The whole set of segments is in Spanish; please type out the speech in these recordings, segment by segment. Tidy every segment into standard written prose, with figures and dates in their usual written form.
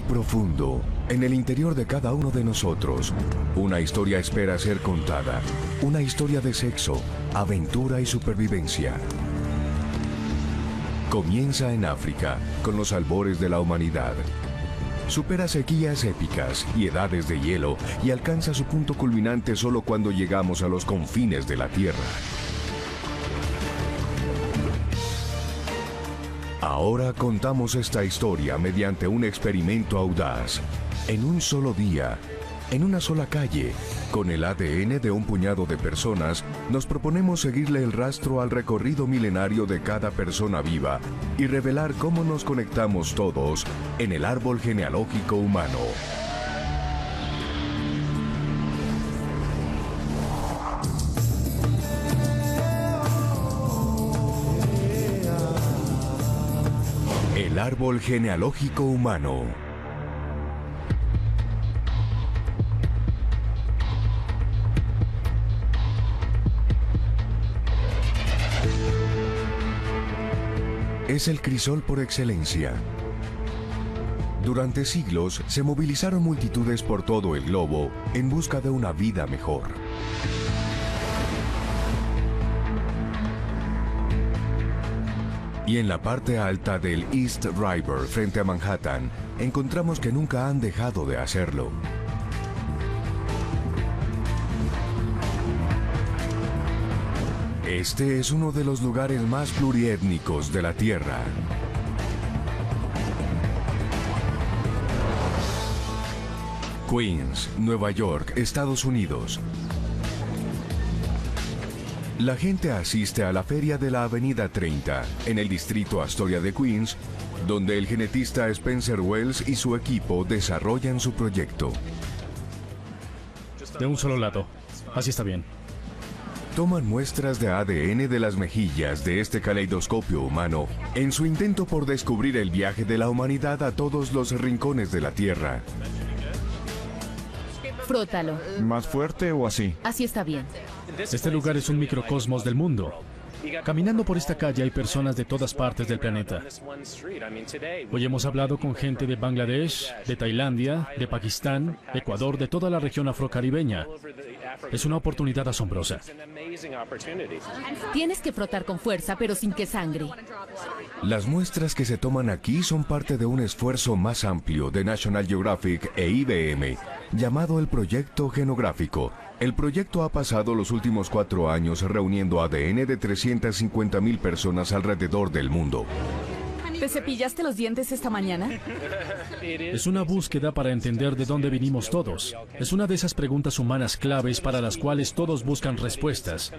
profundo, en el interior de cada uno de nosotros, una historia espera ser contada. Una historia de sexo, aventura y supervivencia. Comienza en África, con los albores de la humanidad. Supera sequías épicas y edades de hielo y alcanza su punto culminante solo cuando llegamos a los confines de la Tierra. Ahora contamos esta historia mediante un experimento audaz. En un solo día, en una sola calle, con el ADN de un puñado de personas, nos proponemos seguirle el rastro al recorrido milenario de cada persona viva y revelar cómo nos conectamos todos en el árbol genealógico humano. El árbol genealógico humano. Es el crisol por excelencia. Durante siglos se movilizaron multitudes por todo el globo en busca de una vida mejor. Y en la parte alta del East River, frente a Manhattan, encontramos que nunca han dejado de hacerlo. Este es uno de los lugares más pluriétnicos de la Tierra. Queens, Nueva York, Estados Unidos. La gente asiste a la feria de la Avenida 30, en el distrito Astoria de Queens, donde el genetista Spencer Wells y su equipo desarrollan su proyecto. De un solo lado. Así está bien. Toman muestras de ADN de las mejillas de este caleidoscopio humano en su intento por descubrir el viaje de la humanidad a todos los rincones de la Tierra. Frótalo. ¿Más fuerte o así? Así está bien. Este lugar es un microcosmos del mundo. Caminando por esta calle hay personas de todas partes del planeta. Hoy hemos hablado con gente de Bangladesh, de Tailandia, de Pakistán, Ecuador, de toda la región afrocaribeña. Es una oportunidad asombrosa. Tienes que frotar con fuerza, pero sin que sangre. Las muestras que se toman aquí son parte de un esfuerzo más amplio de National Geographic e IBM, llamado el Proyecto Genográfico. El proyecto ha pasado los últimos 4 años reuniendo ADN de 350,000 personas alrededor del mundo. ¿Te cepillaste los dientes esta mañana? Es una búsqueda para entender de dónde vinimos todos. Es una de esas preguntas humanas claves para las cuales todos buscan respuestas.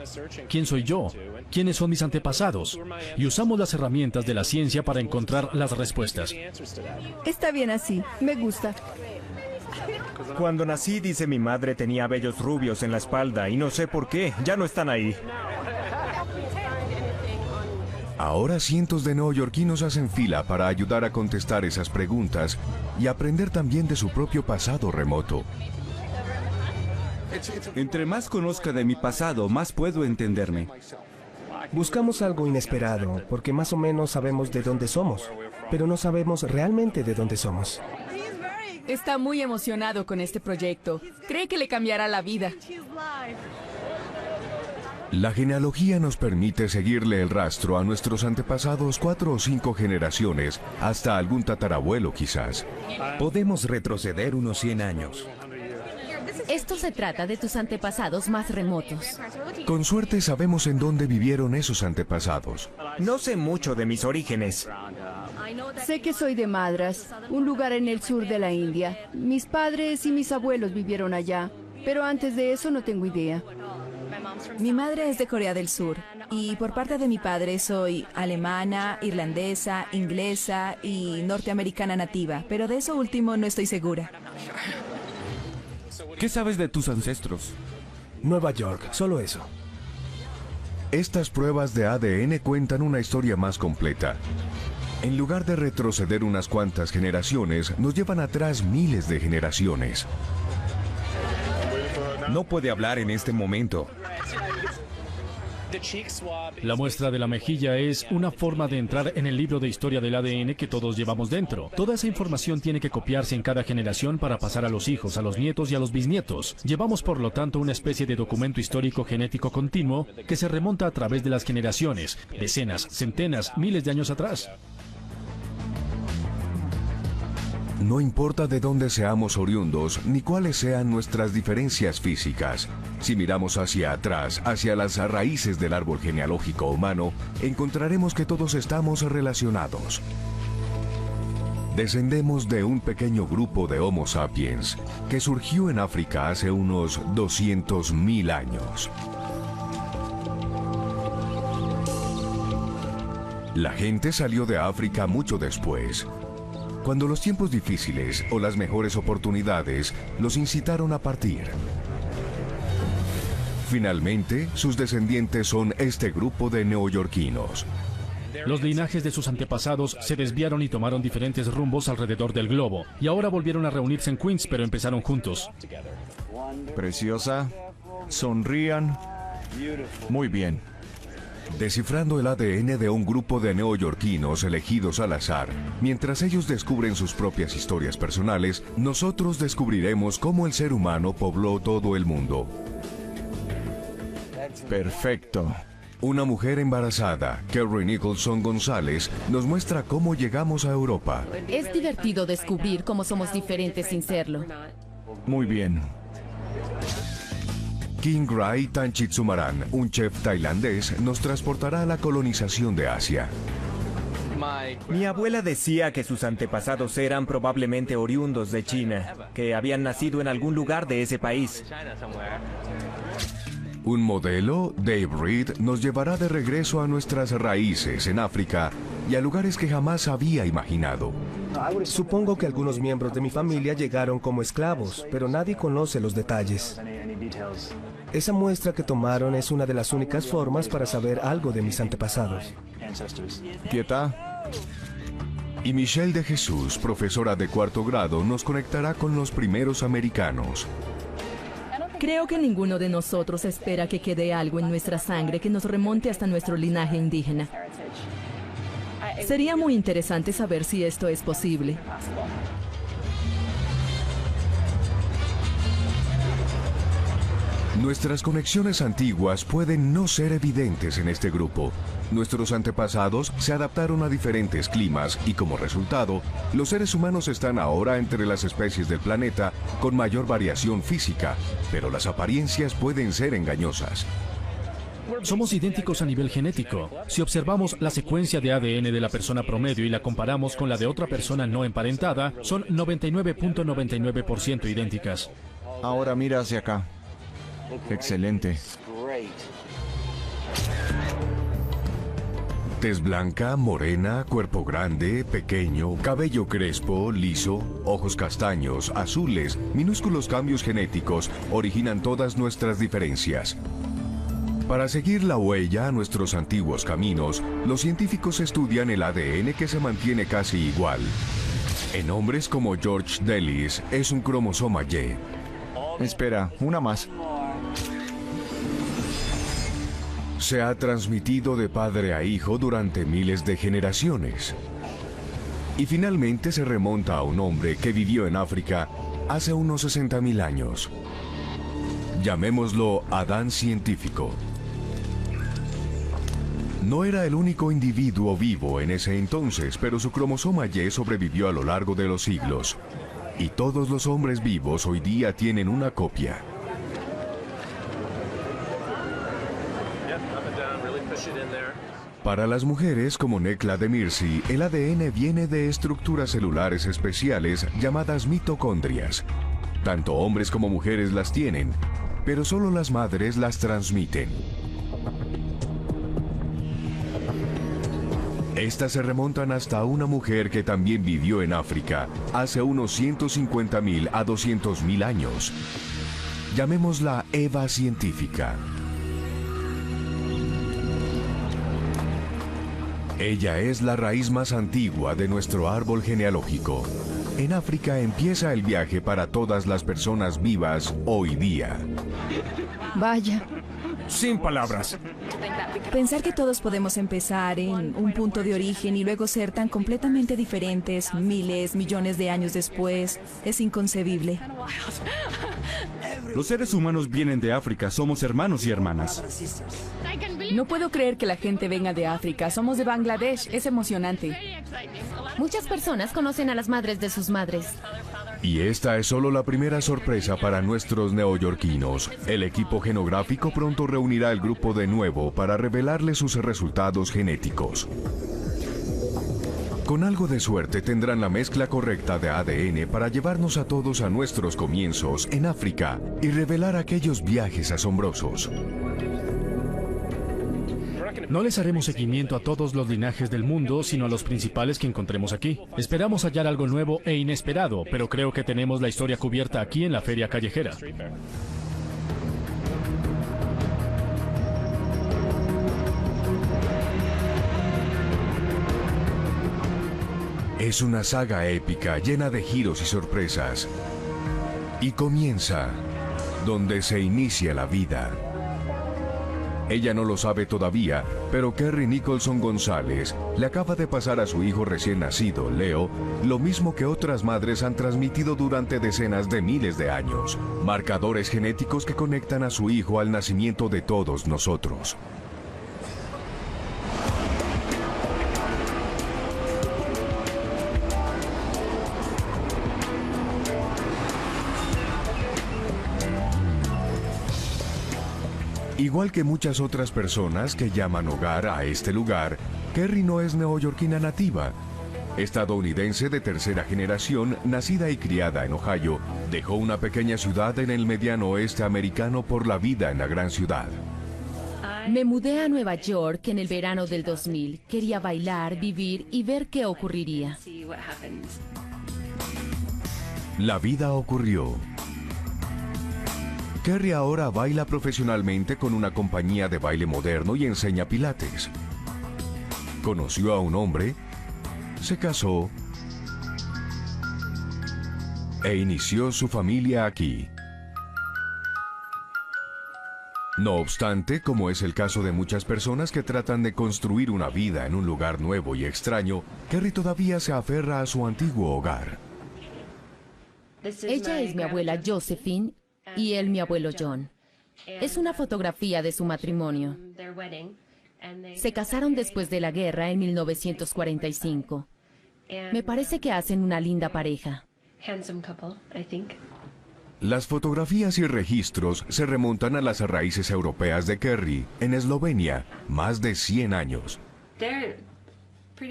¿Quién soy yo? ¿Quiénes son mis antepasados? Y usamos las herramientas de la ciencia para encontrar las respuestas. Está bien así, me gusta. Cuando nací, dice mi madre, tenía vellos rubios en la espalda y no sé por qué, ya no están ahí. Ahora cientos de neoyorquinos hacen fila para ayudar a contestar esas preguntas y aprender también de su propio pasado remoto. Entre más conozca de mi pasado, más puedo entenderme. Buscamos algo inesperado, porque más o menos sabemos de dónde somos, pero no sabemos realmente de dónde somos. Está muy emocionado con este proyecto. Cree que le cambiará la vida. La genealogía nos permite seguirle el rastro a nuestros antepasados 4 o 5 generaciones, hasta algún tatarabuelo quizás. Podemos retroceder unos 100 años. Esto se trata de tus antepasados más remotos. Con suerte sabemos en dónde vivieron esos antepasados. No sé mucho de mis orígenes. Sé que soy de Madras, un lugar en el sur de la India. Mis padres y mis abuelos vivieron allá, pero antes de eso no tengo idea. Mi madre es de Corea del Sur y por parte de mi padre soy alemana, irlandesa, inglesa y norteamericana nativa, pero de eso último no estoy segura. ¿Qué sabes de tus ancestros? Nueva York, solo eso. Estas pruebas de ADN cuentan una historia más completa. En lugar de retroceder unas cuantas generaciones, nos llevan atrás miles de generaciones. No puede hablar en este momento. La muestra de la mejilla es una forma de entrar en el libro de historia del ADN que todos llevamos dentro. Toda esa información tiene que copiarse en cada generación para pasar a los hijos, a los nietos y a los bisnietos. Llevamos, por lo tanto, una especie de documento histórico genético continuo que se remonta a través de las generaciones, decenas, centenas, miles de años atrás. No importa de dónde seamos oriundos, ni cuáles sean nuestras diferencias físicas. Si miramos hacia atrás, hacia las raíces del árbol genealógico humano, encontraremos que todos estamos relacionados. Descendemos de un pequeño grupo de Homo sapiens que surgió en África hace unos 200.000 años. La gente salió de África mucho después, cuando los tiempos difíciles o las mejores oportunidades los incitaron a partir. Finalmente, sus descendientes son este grupo de neoyorquinos. Los linajes de sus antepasados se desviaron y tomaron diferentes rumbos alrededor del globo, y ahora volvieron a reunirse en Queens, pero empezaron juntos. Preciosa. Sonrían. Muy bien. Descifrando el ADN de un grupo de neoyorquinos elegidos al azar, mientras ellos descubren sus propias historias personales, nosotros descubriremos cómo el ser humano pobló todo el mundo. Perfecto. Una mujer embarazada, Kerry Nicholson González, nos muestra cómo llegamos a Europa. Es divertido descubrir cómo somos diferentes sin serlo. Muy bien. Kingray Tanchitsumaran, un chef tailandés, nos transportará a la colonización de Asia. Mi abuela decía que sus antepasados eran probablemente oriundos de China, que habían nacido en algún lugar de ese país. Un modelo, Dave Reed, nos llevará de regreso a nuestras raíces en África y a lugares que jamás había imaginado. Supongo que algunos miembros de mi familia llegaron como esclavos, pero nadie conoce los detalles. Esa muestra que tomaron es una de las únicas formas para saber algo de mis antepasados. ¿Quieta? Y Michelle de Jesús, profesora de 4º grado, nos conectará con los primeros americanos. Creo que ninguno de nosotros espera que quede algo en nuestra sangre que nos remonte hasta nuestro linaje indígena. Sería muy interesante saber si esto es posible. Nuestras conexiones antiguas pueden no ser evidentes en este grupo. Nuestros antepasados se adaptaron a diferentes climas y como resultado, los seres humanos están ahora entre las especies del planeta con mayor variación física, pero las apariencias pueden ser engañosas. Somos idénticos a nivel genético. Si observamos la secuencia de ADN de la persona promedio y la comparamos con la de otra persona no emparentada, son 99.99% idénticas. Ahora mira hacia acá. Excelente. Tez blanca, morena, cuerpo grande, pequeño, cabello crespo, liso, ojos castaños, azules, minúsculos cambios genéticos originan todas nuestras diferencias. Para seguir la huella a nuestros antiguos caminos, los científicos estudian el ADN que se mantiene casi igual. En hombres como George Delis es un cromosoma Y. Espera, una más. Se ha transmitido de padre a hijo durante miles de generaciones. Y finalmente se remonta a un hombre que vivió en África hace unos 60.000 años. Llamémoslo Adán científico. No era el único individuo vivo en ese entonces, pero su cromosoma Y sobrevivió a lo largo de los siglos. Y todos los hombres vivos hoy día tienen una copia. Para las mujeres como Nekla Demirci, el ADN viene de estructuras celulares especiales llamadas mitocondrias. Tanto hombres como mujeres las tienen, pero solo las madres las transmiten. Estas se remontan hasta una mujer que también vivió en África hace unos 150.000 a 200.000 años. Llamémosla Eva científica. Ella es la raíz más antigua de nuestro árbol genealógico. En África empieza el viaje para todas las personas vivas hoy día. Vaya. Sin palabras. Pensar que todos podemos empezar en un punto de origen y luego ser tan completamente diferentes miles, millones de años después es inconcebible. Los seres humanos vienen de África, somos hermanos y hermanas. No puedo creer que la gente venga de África. Somos de Bangladesh. Es emocionante. Muchas personas conocen a las madres de sus madres. Y esta es solo la primera sorpresa para nuestros neoyorquinos. El equipo genográfico pronto reunirá el grupo de nuevo para revelarles sus resultados genéticos. Con algo de suerte tendrán la mezcla correcta de ADN para llevarnos a todos a nuestros comienzos en África y revelar aquellos viajes asombrosos. No les haremos seguimiento a todos los linajes del mundo, sino a los principales que encontremos aquí. Esperamos hallar algo nuevo e inesperado, pero creo que tenemos la historia cubierta aquí en la feria callejera. Es una saga épica llena de giros y sorpresas. Y comienza donde se inicia la vida. Ella no lo sabe todavía, pero Kerry Nicholson González le acaba de pasar a su hijo recién nacido, Leo, lo mismo que otras madres han transmitido durante decenas de miles de años. Marcadores genéticos que conectan a su hijo al nacimiento de todos nosotros. Igual que muchas otras personas que llaman hogar a este lugar, Kerry no es neoyorquina nativa. Estadounidense de tercera generación, nacida y criada en Ohio, dejó una pequeña ciudad en el mediano oeste americano por la vida en la gran ciudad. Me mudé a Nueva York en el verano del 2000. Quería bailar, vivir y ver qué ocurriría. La vida ocurrió. Kerry ahora baila profesionalmente con una compañía de baile moderno y enseña pilates. Conoció a un hombre, se casó e inició su familia aquí. No obstante, como es el caso de muchas personas que tratan de construir una vida en un lugar nuevo y extraño, Kerry todavía se aferra a su antiguo hogar. Ella es mi abuela Josephine y él mi abuelo John. Es una fotografía de su matrimonio. Se casaron después de la guerra en 1945. Me parece que hacen una linda pareja. Las fotografías y registros se remontan a las raíces europeas de Kerry, en Eslovenia, más de 100 años.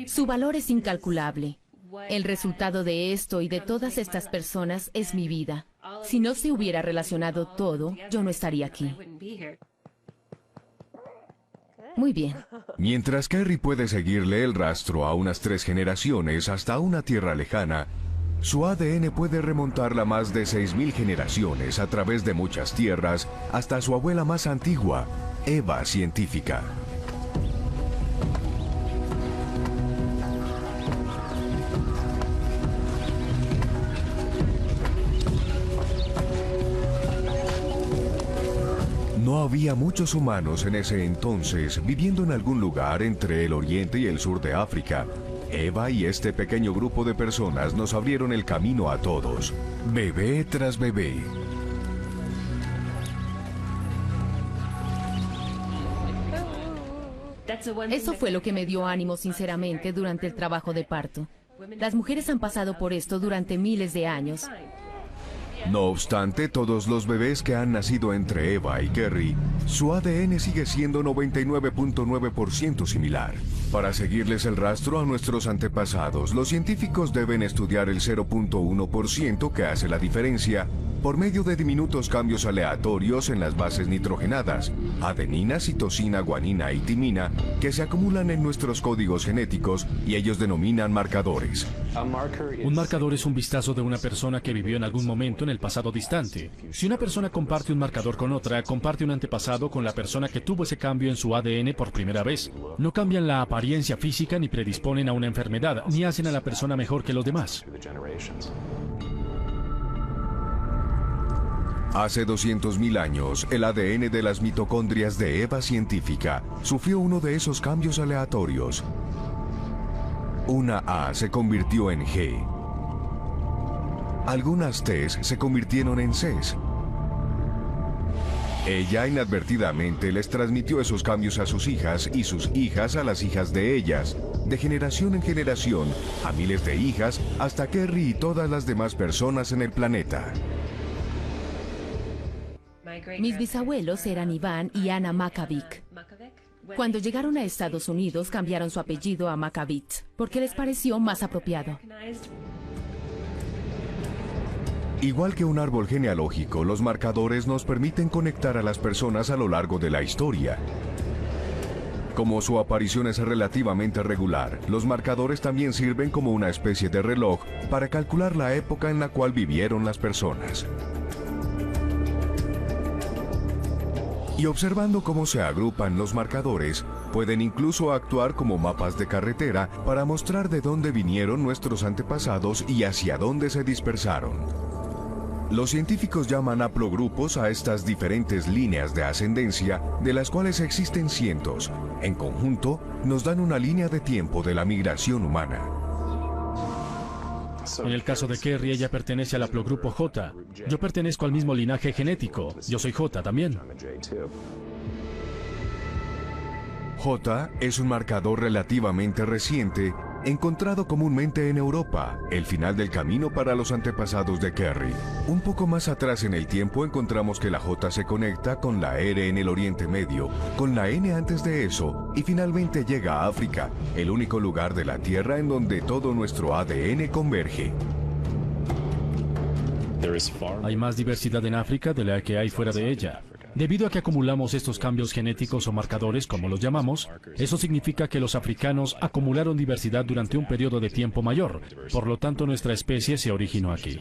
Su valor es incalculable. El resultado de esto y de todas estas personas es mi vida. Si no se hubiera relacionado todo, yo no estaría aquí. Muy bien. Mientras Kerry puede seguirle el rastro a unas 3 generaciones hasta una tierra lejana, su ADN puede remontarla más de 6.000 generaciones a través de muchas tierras hasta su abuela más antigua, Eva científica. No había muchos humanos en ese entonces viviendo en algún lugar entre el oriente y el sur de África. Eva y este pequeño grupo de personas nos abrieron el camino a todos, bebé tras bebé. Eso fue lo que me dio ánimo sinceramente durante el trabajo de parto. Las mujeres han pasado por esto durante miles de años. No obstante, todos los bebés que han nacido entre Eva y Kerry, su ADN sigue siendo 99.9% similar. Para seguirles el rastro a nuestros antepasados, los científicos deben estudiar el 0.1% que hace la diferencia por medio de diminutos cambios aleatorios en las bases nitrogenadas, adenina, citosina, guanina y timina, que se acumulan en nuestros códigos genéticos y ellos denominan marcadores. Un marcador es un vistazo de una persona que vivió en algún momento en el pasado distante. Si una persona comparte un marcador con otra, comparte un antepasado con la persona que tuvo ese cambio en su ADN por primera vez. No cambian la apariencia física ni predisponen a una enfermedad, ni hacen a la persona mejor que los demás. Hace 200.000 años, el ADN de las mitocondrias de Eva científica sufrió uno de esos cambios aleatorios. Una A se convirtió en G. Algunas T's se convirtieron en C's. Ella inadvertidamente les transmitió esos cambios a sus hijas y sus hijas a las hijas de ellas, de generación en generación, a miles de hijas, hasta Kerry y todas las demás personas en el planeta. Mis bisabuelos eran Iván y Ana Macavik. Cuando llegaron a Estados Unidos, cambiaron su apellido a Macavit, porque les pareció más apropiado. Igual que un árbol genealógico, los marcadores nos permiten conectar a las personas a lo largo de la historia. Como su aparición es relativamente regular, los marcadores también sirven como una especie de reloj para calcular la época en la cual vivieron las personas. Y observando cómo se agrupan los marcadores, pueden incluso actuar como mapas de carretera para mostrar de dónde vinieron nuestros antepasados y hacia dónde se dispersaron. Los científicos llaman haplogrupos a estas diferentes líneas de ascendencia, de las cuales existen cientos. En conjunto, nos dan una línea de tiempo de la migración humana. En el caso de Kerry, ella pertenece al haplogrupo J. Yo pertenezco al mismo linaje genético. Yo soy J también. J es un marcador relativamente reciente, encontrado comúnmente en Europa, el final del camino para los antepasados de Kerry. Un poco más atrás en el tiempo encontramos que la J se conecta con la R en el Oriente Medio, con la N antes de eso, y finalmente llega a África, el único lugar de la Tierra en donde todo nuestro ADN converge. Hay más diversidad en África de la que hay fuera de ella. Debido a que acumulamos estos cambios genéticos o marcadores, como los llamamos, eso significa que los africanos acumularon diversidad durante un periodo de tiempo mayor. Por lo tanto, nuestra especie se originó aquí.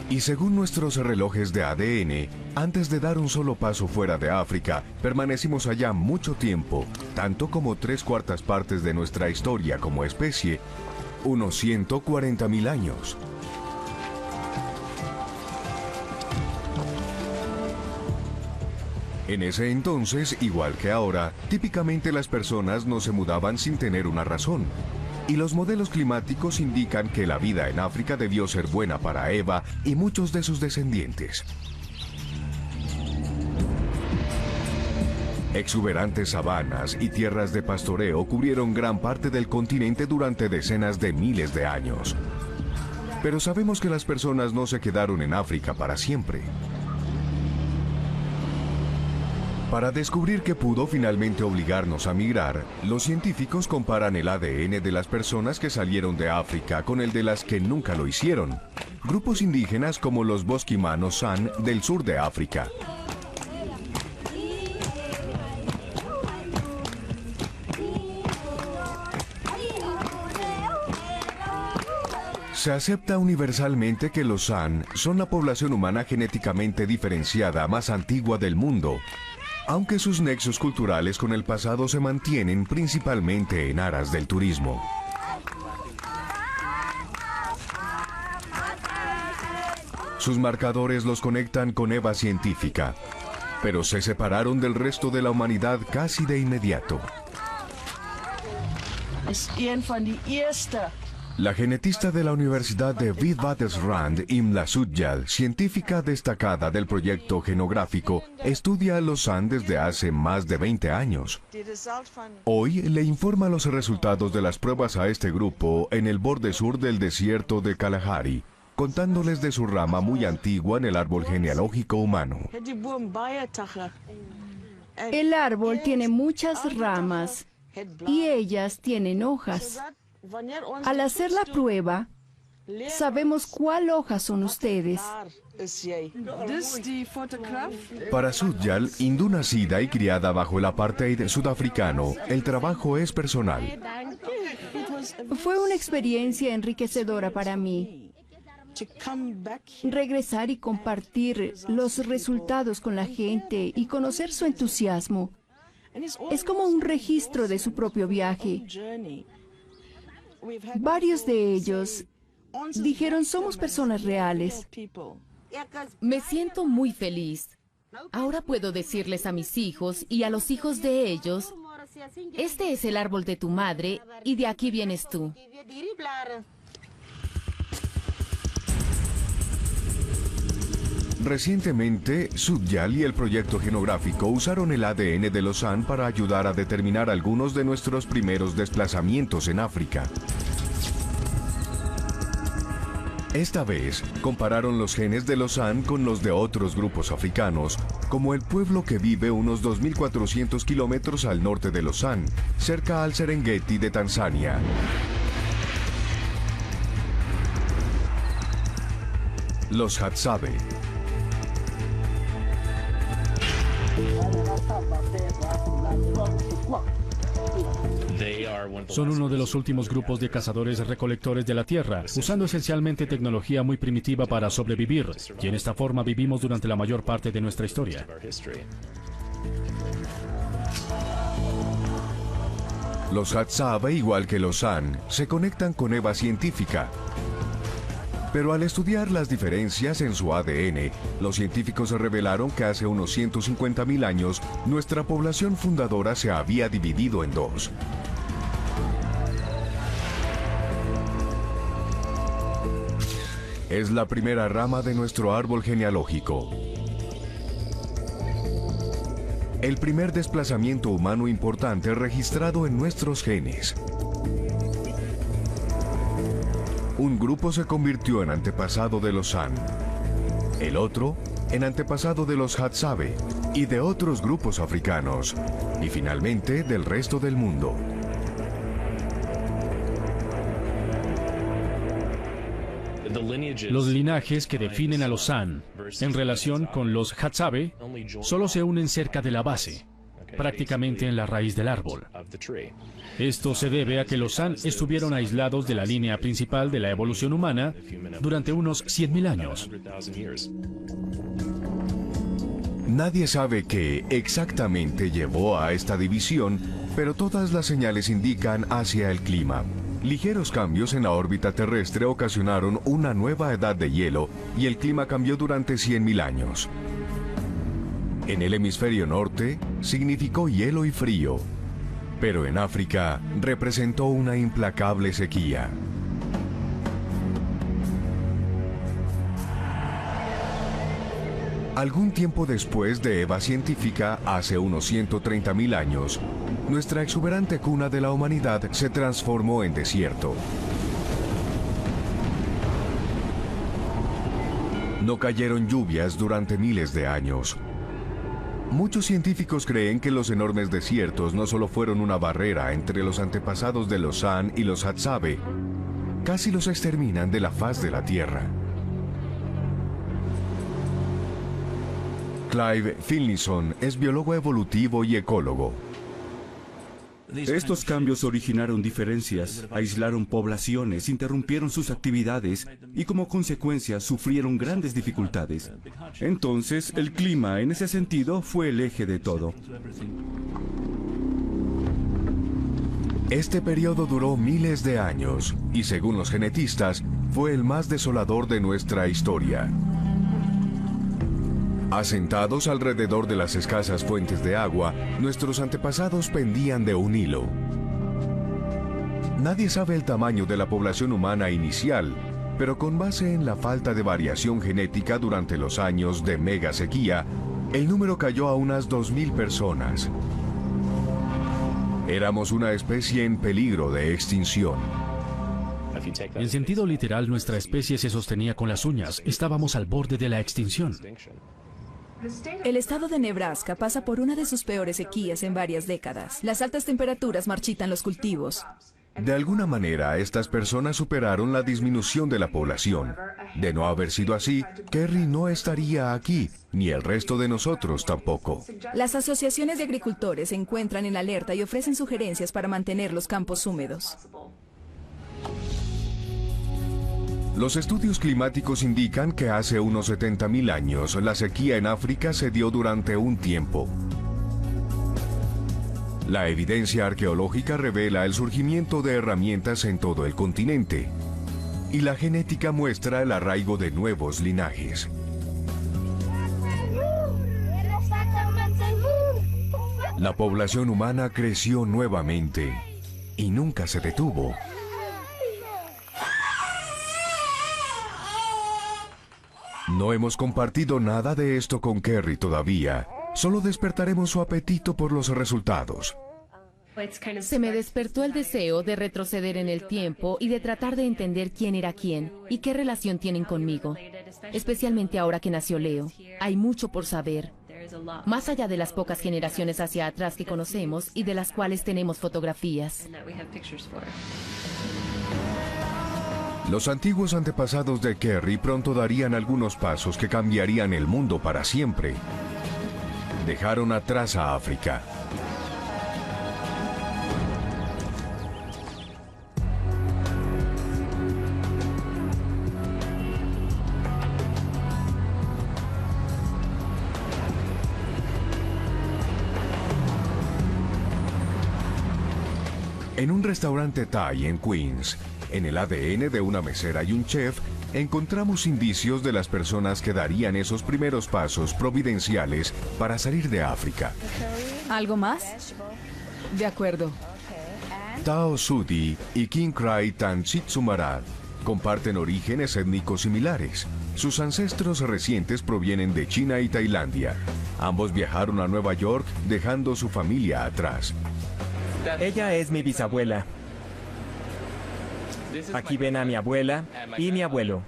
Y según nuestros relojes de ADN, antes de dar un solo paso fuera de África, permanecimos allá mucho tiempo, tanto como 3/4 partes de nuestra historia como especie, unos 140.000 años. En ese entonces, igual que ahora, típicamente las personas no se mudaban sin tener una razón. Y los modelos climáticos indican que la vida en África debió ser buena para Eva y muchos de sus descendientes. Exuberantes sabanas y tierras de pastoreo cubrieron gran parte del continente durante decenas de miles de años. Pero sabemos que las personas no se quedaron en África para siempre. Para descubrir qué pudo finalmente obligarnos a migrar, los científicos comparan el ADN de las personas que salieron de África con el de las que nunca lo hicieron. Grupos indígenas como los bosquimanos San del sur de África. Se acepta universalmente que los San son la población humana genéticamente diferenciada más antigua del mundo, aunque sus nexos culturales con el pasado se mantienen principalmente en aras del turismo. Sus marcadores los conectan con Eva científica, pero se separaron del resto de la humanidad casi de inmediato. La genetista de la Universidad de Witwatersrand, Imla Sudjal, científica destacada del proyecto genográfico, estudia a los San desde hace más de 20 años. Hoy le informa los resultados de las pruebas a este grupo en el borde sur del desierto de Kalahari, contándoles de su rama muy antigua en el árbol genealógico humano. El árbol tiene muchas ramas y ellas tienen hojas. Al hacer la prueba, sabemos cuál hoja son ustedes. Para Sudjal, hindú nacida y criada bajo el apartheid sudafricano, el trabajo es personal. Fue una experiencia enriquecedora para mí. Regresar y compartir los resultados con la gente y conocer su entusiasmo. Es como un registro de su propio viaje. Varios de ellos Dijeron, somos personas reales. Me siento muy feliz. Ahora puedo decirles a mis hijos y a los hijos de ellos, este es el árbol de tu madre y de aquí vienes tú. Recientemente, Sudyal y el proyecto genográfico usaron el ADN de los San para ayudar a determinar algunos de nuestros primeros desplazamientos en África. Esta vez, compararon los genes de los San con los de otros grupos africanos, como el pueblo que vive unos 2.400 kilómetros al norte de los San, cerca al Serengeti de Tanzania. Los Hadzabe. Son uno de los últimos grupos de cazadores-recolectores de la Tierra, usando esencialmente tecnología muy primitiva para sobrevivir, y en esta forma vivimos durante la mayor parte de nuestra historia. Los Hadzabe, igual que los San, se conectan con Eva científica. Pero al estudiar las diferencias en su ADN, los científicos revelaron que hace unos 150.000 años, nuestra población fundadora se había dividido en dos. Es la primera rama de nuestro árbol genealógico. El primer desplazamiento humano importante registrado en nuestros genes. Un grupo se convirtió en antepasado de los San, el otro en antepasado de los Hadzabe y de otros grupos africanos, y finalmente del resto del mundo. Los linajes que definen a los San en relación con los Hadzabe solo se unen cerca de la base, prácticamente en la raíz del árbol. Esto se debe a que los San estuvieron aislados de la línea principal de la evolución humana durante unos 100.000 años. Nadie sabe qué exactamente llevó a esta división, pero todas las señales indican hacia el clima. Ligeros cambios en la órbita terrestre ocasionaron una nueva edad de hielo y el clima cambió durante 100.000 años. En el hemisferio norte significó hielo y frío, pero en África representó una implacable sequía. Algún tiempo después de Eva científica, hace unos 130.000 años, nuestra exuberante cuna de la humanidad se transformó en desierto. No cayeron lluvias durante miles de años. Muchos científicos creen que los enormes desiertos no solo fueron una barrera entre los antepasados de los San y los Hadzabe, casi los exterminan de la faz de la Tierra. Clive Finlayson es biólogo evolutivo y ecólogo. Estos cambios originaron diferencias, aislaron poblaciones, interrumpieron sus actividades y como consecuencia sufrieron grandes dificultades. Entonces, el clima en ese sentido fue el eje de todo. Este periodo duró miles de años y, según los genetistas, fue el más desolador de nuestra historia. Asentados alrededor de las escasas fuentes de agua, nuestros antepasados pendían de un hilo. Nadie sabe el tamaño de la población humana inicial, pero con base en la falta de variación genética durante los años de mega sequía, el número cayó a unas 2.000 personas. Éramos una especie en peligro de extinción. En sentido literal, nuestra especie se sostenía con las uñas. Estábamos al borde de la extinción. El estado de Nebraska pasa por una de sus peores sequías en varias décadas. Las altas temperaturas marchitan los cultivos. De alguna manera, estas personas superaron la disminución de la población. De no haber sido así, Kerry no estaría aquí, ni el resto de nosotros tampoco. Las asociaciones de agricultores se encuentran en alerta y ofrecen sugerencias para mantener los campos húmedos. Los estudios climáticos indican que hace unos 70.000 años la sequía en África se dio durante un tiempo. La evidencia arqueológica revela el surgimiento de herramientas en todo el continente. y la genética muestra el arraigo de nuevos linajes. La población humana creció nuevamente y nunca se detuvo. No hemos compartido nada de esto con Kerry todavía. Solo despertaremos su apetito por los resultados. Se me despertó el deseo de retroceder en el tiempo y de tratar de entender quién era quién y qué relación tienen conmigo. Especialmente ahora que nació Leo. Hay mucho por saber. Más allá de las pocas generaciones hacia atrás que conocemos y de las cuales tenemos fotografías. Los antiguos antepasados de Kerry pronto darían algunos pasos que cambiarían el mundo para siempre. Dejaron atrás a África. En un restaurante Thai en Queens, en el ADN de una mesera y un chef, encontramos indicios de las personas que darían esos primeros pasos providenciales para salir de África. ¿Algo más? De acuerdo. Tao Sudi y Kinkrai Tanchitsumarat comparten orígenes étnicos similares. Sus ancestros recientes provienen de China y Tailandia. Ambos viajaron a Nueva York dejando su familia atrás. Ella es mi bisabuela. Aquí ven a mi abuela y mi abuelo.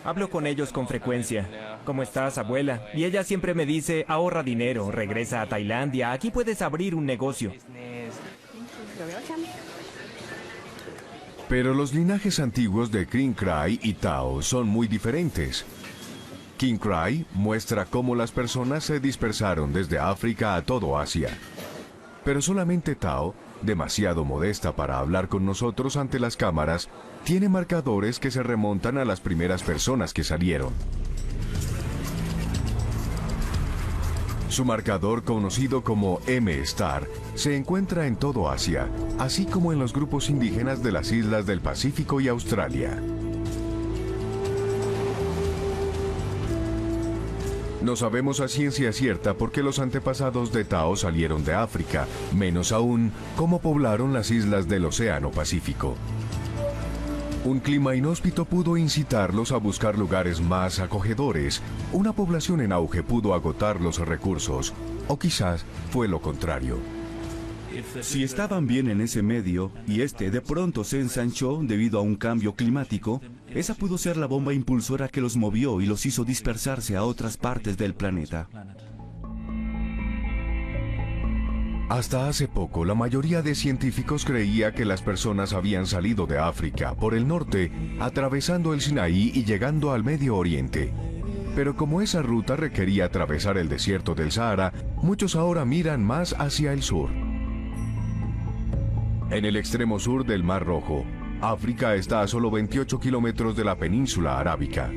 Hablo con ellos con frecuencia. ¿Cómo estás, abuela? Y ella siempre me dice, ahorra dinero, regresa a Tailandia, aquí puedes abrir un negocio. Pero los linajes antiguos de Kinkrai y Tao son muy diferentes. Kinkrai muestra cómo las personas se dispersaron desde África a todo Asia. Pero solamente Tao, demasiado modesta para hablar con nosotros ante las cámaras, tiene marcadores que se remontan a las primeras personas que salieron. Su marcador, conocido como M-Star, se encuentra en todo Asia, así como en los grupos indígenas de las islas del Pacífico y Australia. No sabemos a ciencia cierta por qué los antepasados de Tao salieron de África, menos aún cómo poblaron las islas del Océano Pacífico. Un clima inhóspito pudo incitarlos a buscar lugares más acogedores, una población en auge pudo agotar los recursos, o quizás fue lo contrario. Si estaban bien en ese medio y este de pronto se ensanchó debido a un cambio climático, esa pudo ser la bomba impulsora que los movió y los hizo dispersarse a otras partes del planeta. Hasta hace poco, la mayoría de científicos creía que las personas habían salido de África por el norte, atravesando el Sinaí y llegando al Medio Oriente. Pero como esa ruta requería atravesar el desierto del Sahara, muchos ahora miran más hacia el sur. En el extremo sur del Mar Rojo, África está a solo 28 kilómetros de la península arábica.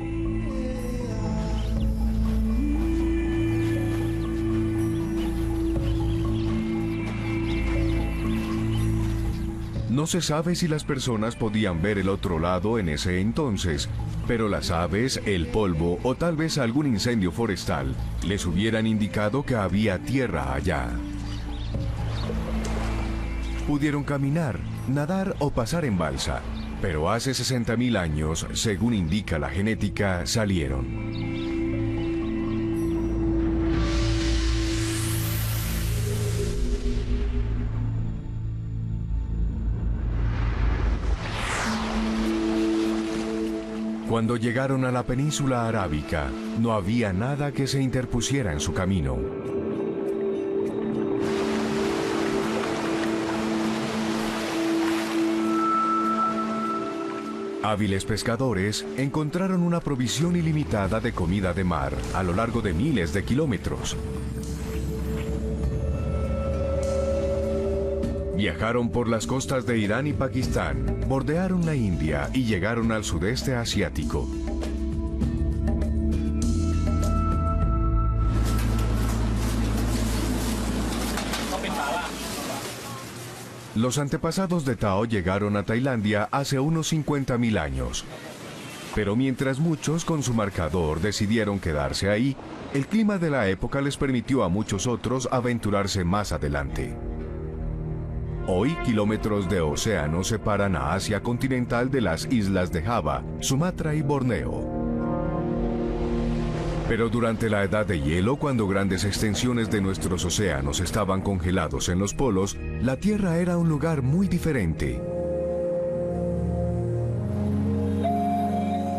No se sabe si las personas podían ver el otro lado en ese entonces, pero las aves, el polvo o tal vez algún incendio forestal les hubieran indicado que había tierra allá. Pudieron caminar, nadar o pasar en balsa, pero hace 60.000 años, según indica la genética, salieron. Cuando llegaron a la península arábica, no había nada que se interpusiera en su camino. Hábiles pescadores encontraron una provisión ilimitada de comida de mar a lo largo de miles de kilómetros. Viajaron por las costas de Irán y Pakistán, bordearon la India y llegaron al sudeste asiático. Los antepasados de Tao llegaron a Tailandia hace unos 50.000 años. Pero mientras muchos con su marcador decidieron quedarse ahí, el clima de la época les permitió a muchos otros aventurarse más adelante. Hoy, kilómetros de océano separan a Asia continental de las islas de Java, Sumatra y Borneo. Pero durante la Edad de Hielo, cuando grandes extensiones de nuestros océanos estaban congelados en los polos, la Tierra era un lugar muy diferente.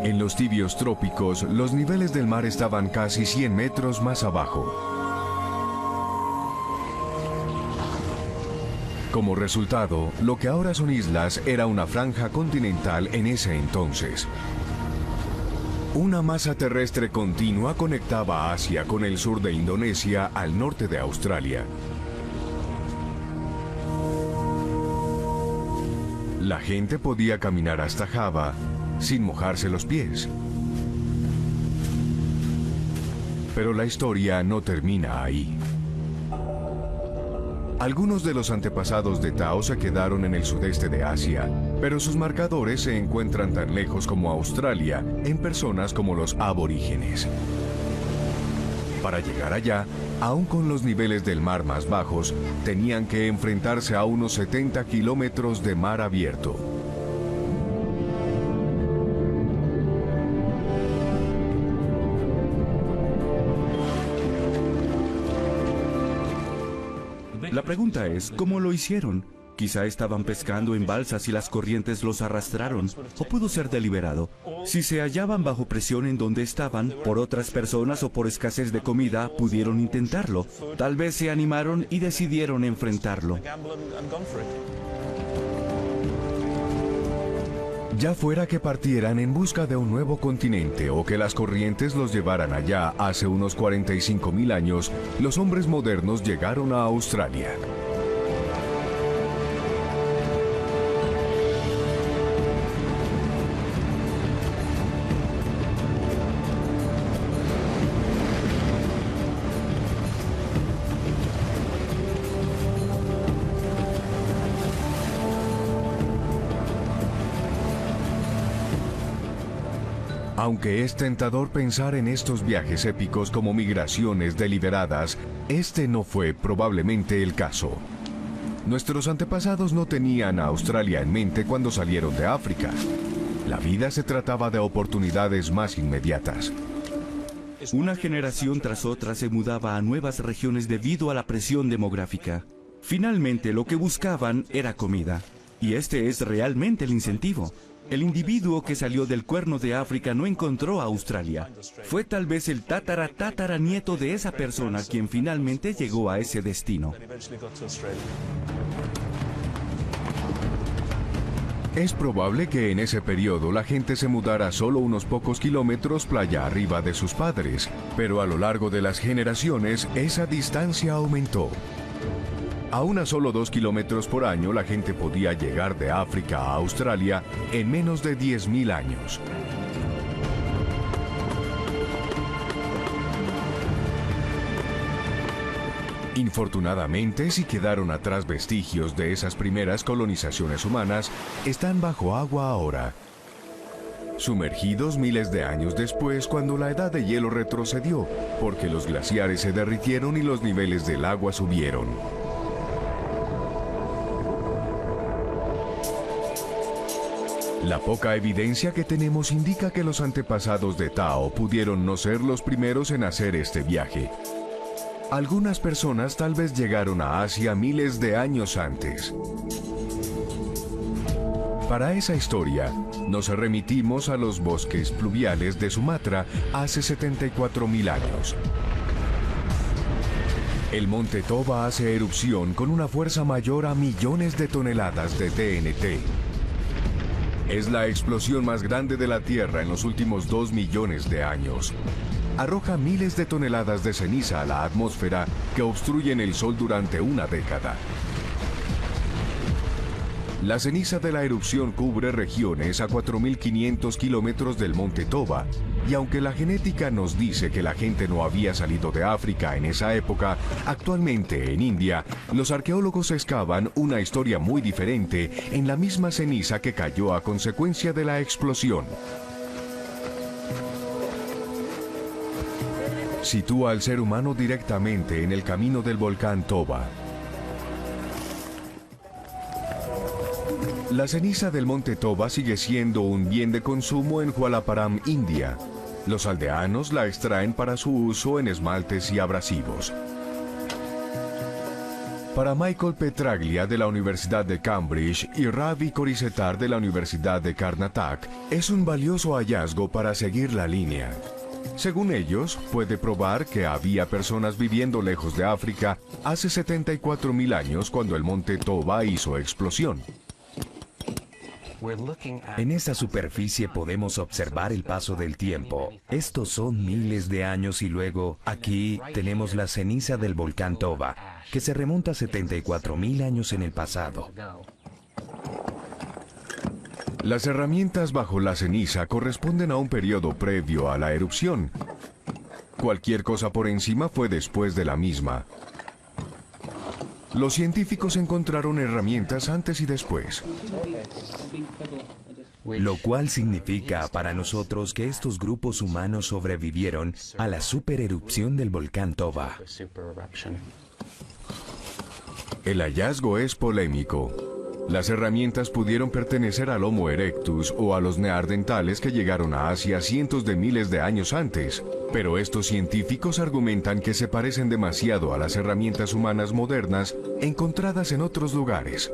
En los tibios trópicos, los niveles del mar estaban casi 100 metros más abajo. Como resultado, lo que ahora son islas era una franja continental en ese entonces. Una masa terrestre continua conectaba Asia con el sur de Indonesia al norte de Australia. La gente podía caminar hasta Java sin mojarse los pies. Pero la historia no termina ahí. Algunos de los antepasados de Tao se quedaron en el sudeste de Asia, pero sus marcadores se encuentran tan lejos como Australia, en personas como los aborígenes. Para llegar allá, aun con los niveles del mar más bajos, tenían que enfrentarse a unos 70 kilómetros de mar abierto. La pregunta es, ¿cómo lo hicieron? Quizá estaban pescando en balsas y las corrientes los arrastraron, o pudo ser deliberado. Si se hallaban bajo presión en donde estaban, por otras personas o por escasez de comida, pudieron intentarlo. Tal vez se animaron y decidieron enfrentarlo. Ya fuera que partieran en busca de un nuevo continente o que las corrientes los llevaran allá hace unos 45.000 años, los hombres modernos llegaron a Australia. Aunque es tentador pensar en estos viajes épicos como migraciones deliberadas, este no fue probablemente el caso. Nuestros antepasados no tenían a Australia en mente cuando salieron de África. La vida se trataba de oportunidades más inmediatas. Una generación tras otra se mudaba a nuevas regiones debido a la presión demográfica. Finalmente, lo que buscaban era comida. Y este es realmente el incentivo. El individuo que salió del Cuerno de África no encontró a Australia. Fue tal vez el tataranieto de esa persona quien finalmente llegó a ese destino. Es probable que en ese periodo la gente se mudara solo unos pocos kilómetros playa arriba de sus padres, pero a lo largo de las generaciones esa distancia aumentó. A unas solo 2 kilómetros por año la gente podía llegar de África a Australia en menos de 10.000 años. Infortunadamente, si quedaron atrás vestigios de esas primeras colonizaciones humanas, están bajo agua ahora. Sumergidos miles de años después, cuando la edad de hielo retrocedió, porque los glaciares se derritieron y los niveles del agua subieron. La poca evidencia que tenemos indica que los antepasados de Tao pudieron no ser los primeros en hacer este viaje. Algunas personas tal vez llegaron a Asia miles de años antes. Para esa historia, nos remitimos a los bosques pluviales de Sumatra hace 74.000 años. El monte Toba hace erupción con una fuerza mayor a millones de toneladas de TNT. Es la explosión más grande de la Tierra en los últimos 2 millones de años. Arroja miles de toneladas de ceniza a la atmósfera que obstruyen el Sol durante una década. La ceniza de la erupción cubre regiones a 4.500 kilómetros del monte Toba, y aunque la genética nos dice que la gente no había salido de África en esa época, actualmente en India, los arqueólogos excavan una historia muy diferente en la misma ceniza que cayó a consecuencia de la explosión. Sitúa al ser humano directamente en el camino del volcán Toba. La ceniza del monte Toba sigue siendo un bien de consumo en Hualaparam, India. Los aldeanos la extraen para su uso en esmaltes y abrasivos. Para Michael Petraglia de la Universidad de Cambridge y Ravi Korisetar de la Universidad de Karnataka, es un valioso hallazgo para seguir la línea. Según ellos, puede probar que había personas viviendo lejos de África hace 74.000 años cuando el monte Toba hizo explosión. En esta superficie podemos observar el paso del tiempo. Estos son miles de años y luego, aquí, tenemos la ceniza del volcán Toba, que se remonta a 74.000 años en el pasado. Las herramientas bajo la ceniza corresponden a un periodo previo a la erupción. Cualquier cosa por encima fue después de la misma. Los científicos encontraron herramientas antes y después. Lo cual significa para nosotros que estos grupos humanos sobrevivieron a la supererupción del volcán Toba. El hallazgo es polémico. Las herramientas pudieron pertenecer al Homo erectus o a los neandertales que llegaron a Asia cientos de miles de años antes, pero estos científicos argumentan que se parecen demasiado a las herramientas humanas modernas encontradas en otros lugares.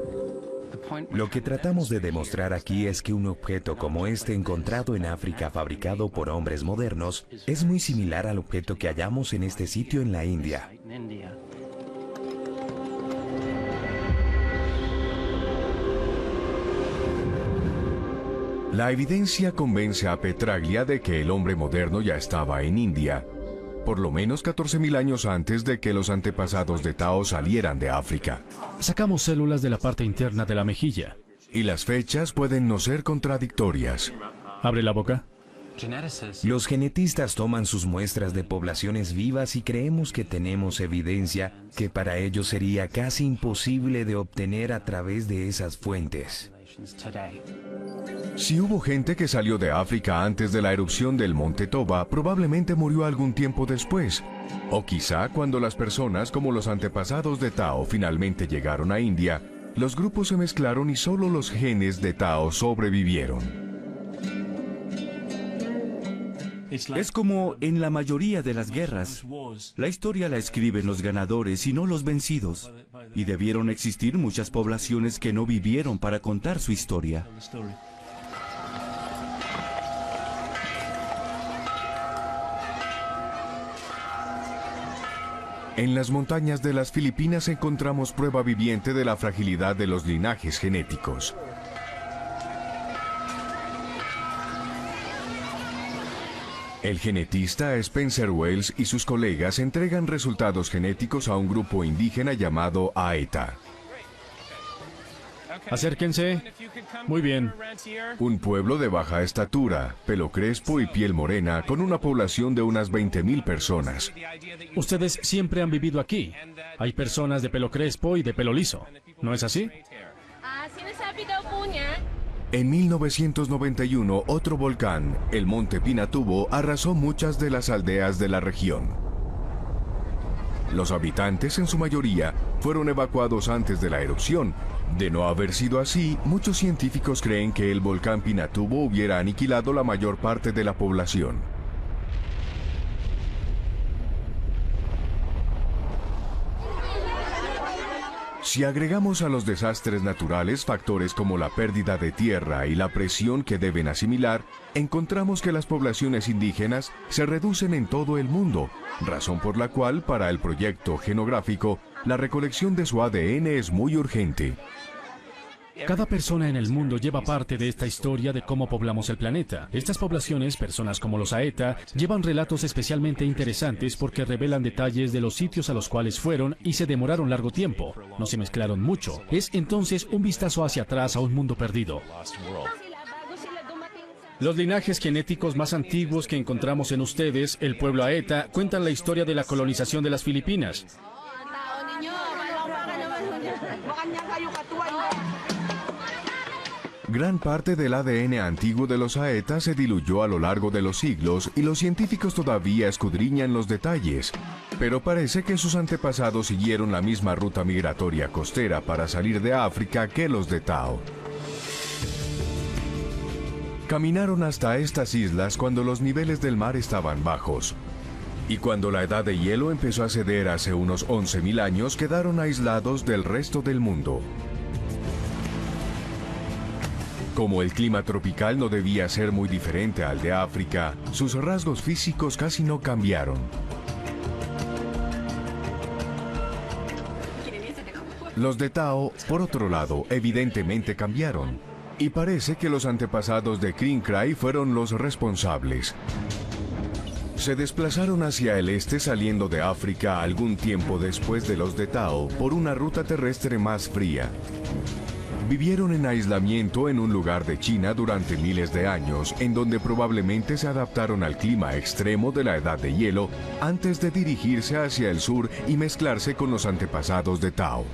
Lo que tratamos de demostrar aquí es que un objeto como este encontrado en África fabricado por hombres modernos es muy similar al objeto que hallamos en este sitio en la India. La evidencia convence a Petraglia de que el hombre moderno ya estaba en India, por lo menos 14.000 años antes de que los antepasados de Tao salieran de África. Sacamos células de la parte interna de la mejilla. Y las fechas pueden no ser contradictorias. Abre la boca. Los genetistas toman sus muestras de poblaciones vivas y creemos que tenemos evidencia que para ellos sería casi imposible de obtener a través de esas fuentes. Si hubo gente que salió de África antes de la erupción del monte Toba, probablemente murió algún tiempo después. O quizá cuando las personas como los antepasados de Tao finalmente llegaron a India, los grupos se mezclaron y solo los genes de Tao sobrevivieron. Es como en la mayoría de las guerras. La historia la escriben los ganadores y no los vencidos. Y debieron existir muchas poblaciones que no vivieron para contar su historia. En las montañas de las Filipinas encontramos prueba viviente de la fragilidad de los linajes genéticos. El genetista Spencer Wells y sus colegas entregan resultados genéticos a un grupo indígena llamado Aeta. Acérquense. Muy bien. Un pueblo de baja estatura, pelo crespo y piel morena, con una población de unas 20.000 personas. Ustedes siempre han vivido aquí. Hay personas de pelo crespo y de pelo liso. ¿No es así? En 1991, otro volcán, el Monte Pinatubo, arrasó muchas de las aldeas de la región. Los habitantes, en su mayoría, fueron evacuados antes de la erupción. De no haber sido así, muchos científicos creen que el volcán Pinatubo hubiera aniquilado la mayor parte de la población. Si agregamos a los desastres naturales factores como la pérdida de tierra y la presión que deben asimilar, encontramos que las poblaciones indígenas se reducen en todo el mundo, razón por la cual para el proyecto genográfico la recolección de su ADN es muy urgente. Cada persona en el mundo lleva parte de esta historia de cómo poblamos el planeta. Estas poblaciones, personas como los Aeta, llevan relatos especialmente interesantes porque revelan detalles de los sitios a los cuales fueron y se demoraron largo tiempo. No se mezclaron mucho. Es entonces un vistazo hacia atrás a un mundo perdido. Los linajes genéticos más antiguos que encontramos en ustedes, el pueblo Aeta, cuentan la historia de la colonización de las Filipinas. Gran parte del ADN antiguo de los Aeta se diluyó a lo largo de los siglos y los científicos todavía escudriñan los detalles, pero parece que sus antepasados siguieron la misma ruta migratoria costera para salir de África que los de Tao. Caminaron hasta estas islas cuando los niveles del mar estaban bajos. Y cuando la edad de hielo empezó a ceder hace unos 11.000 años, quedaron aislados del resto del mundo. Como el clima tropical no debía ser muy diferente al de África, sus rasgos físicos casi no cambiaron. Los de Tao, por otro lado, evidentemente cambiaron. Y parece que los antepasados de Kringray fueron los responsables. Se desplazaron hacia el este saliendo de África algún tiempo después de los de Tao por una ruta terrestre más fría. Vivieron en aislamiento en un lugar de China durante miles de años, en donde probablemente se adaptaron al clima extremo de la edad de hielo antes de dirigirse hacia el sur y mezclarse con los antepasados de Tao.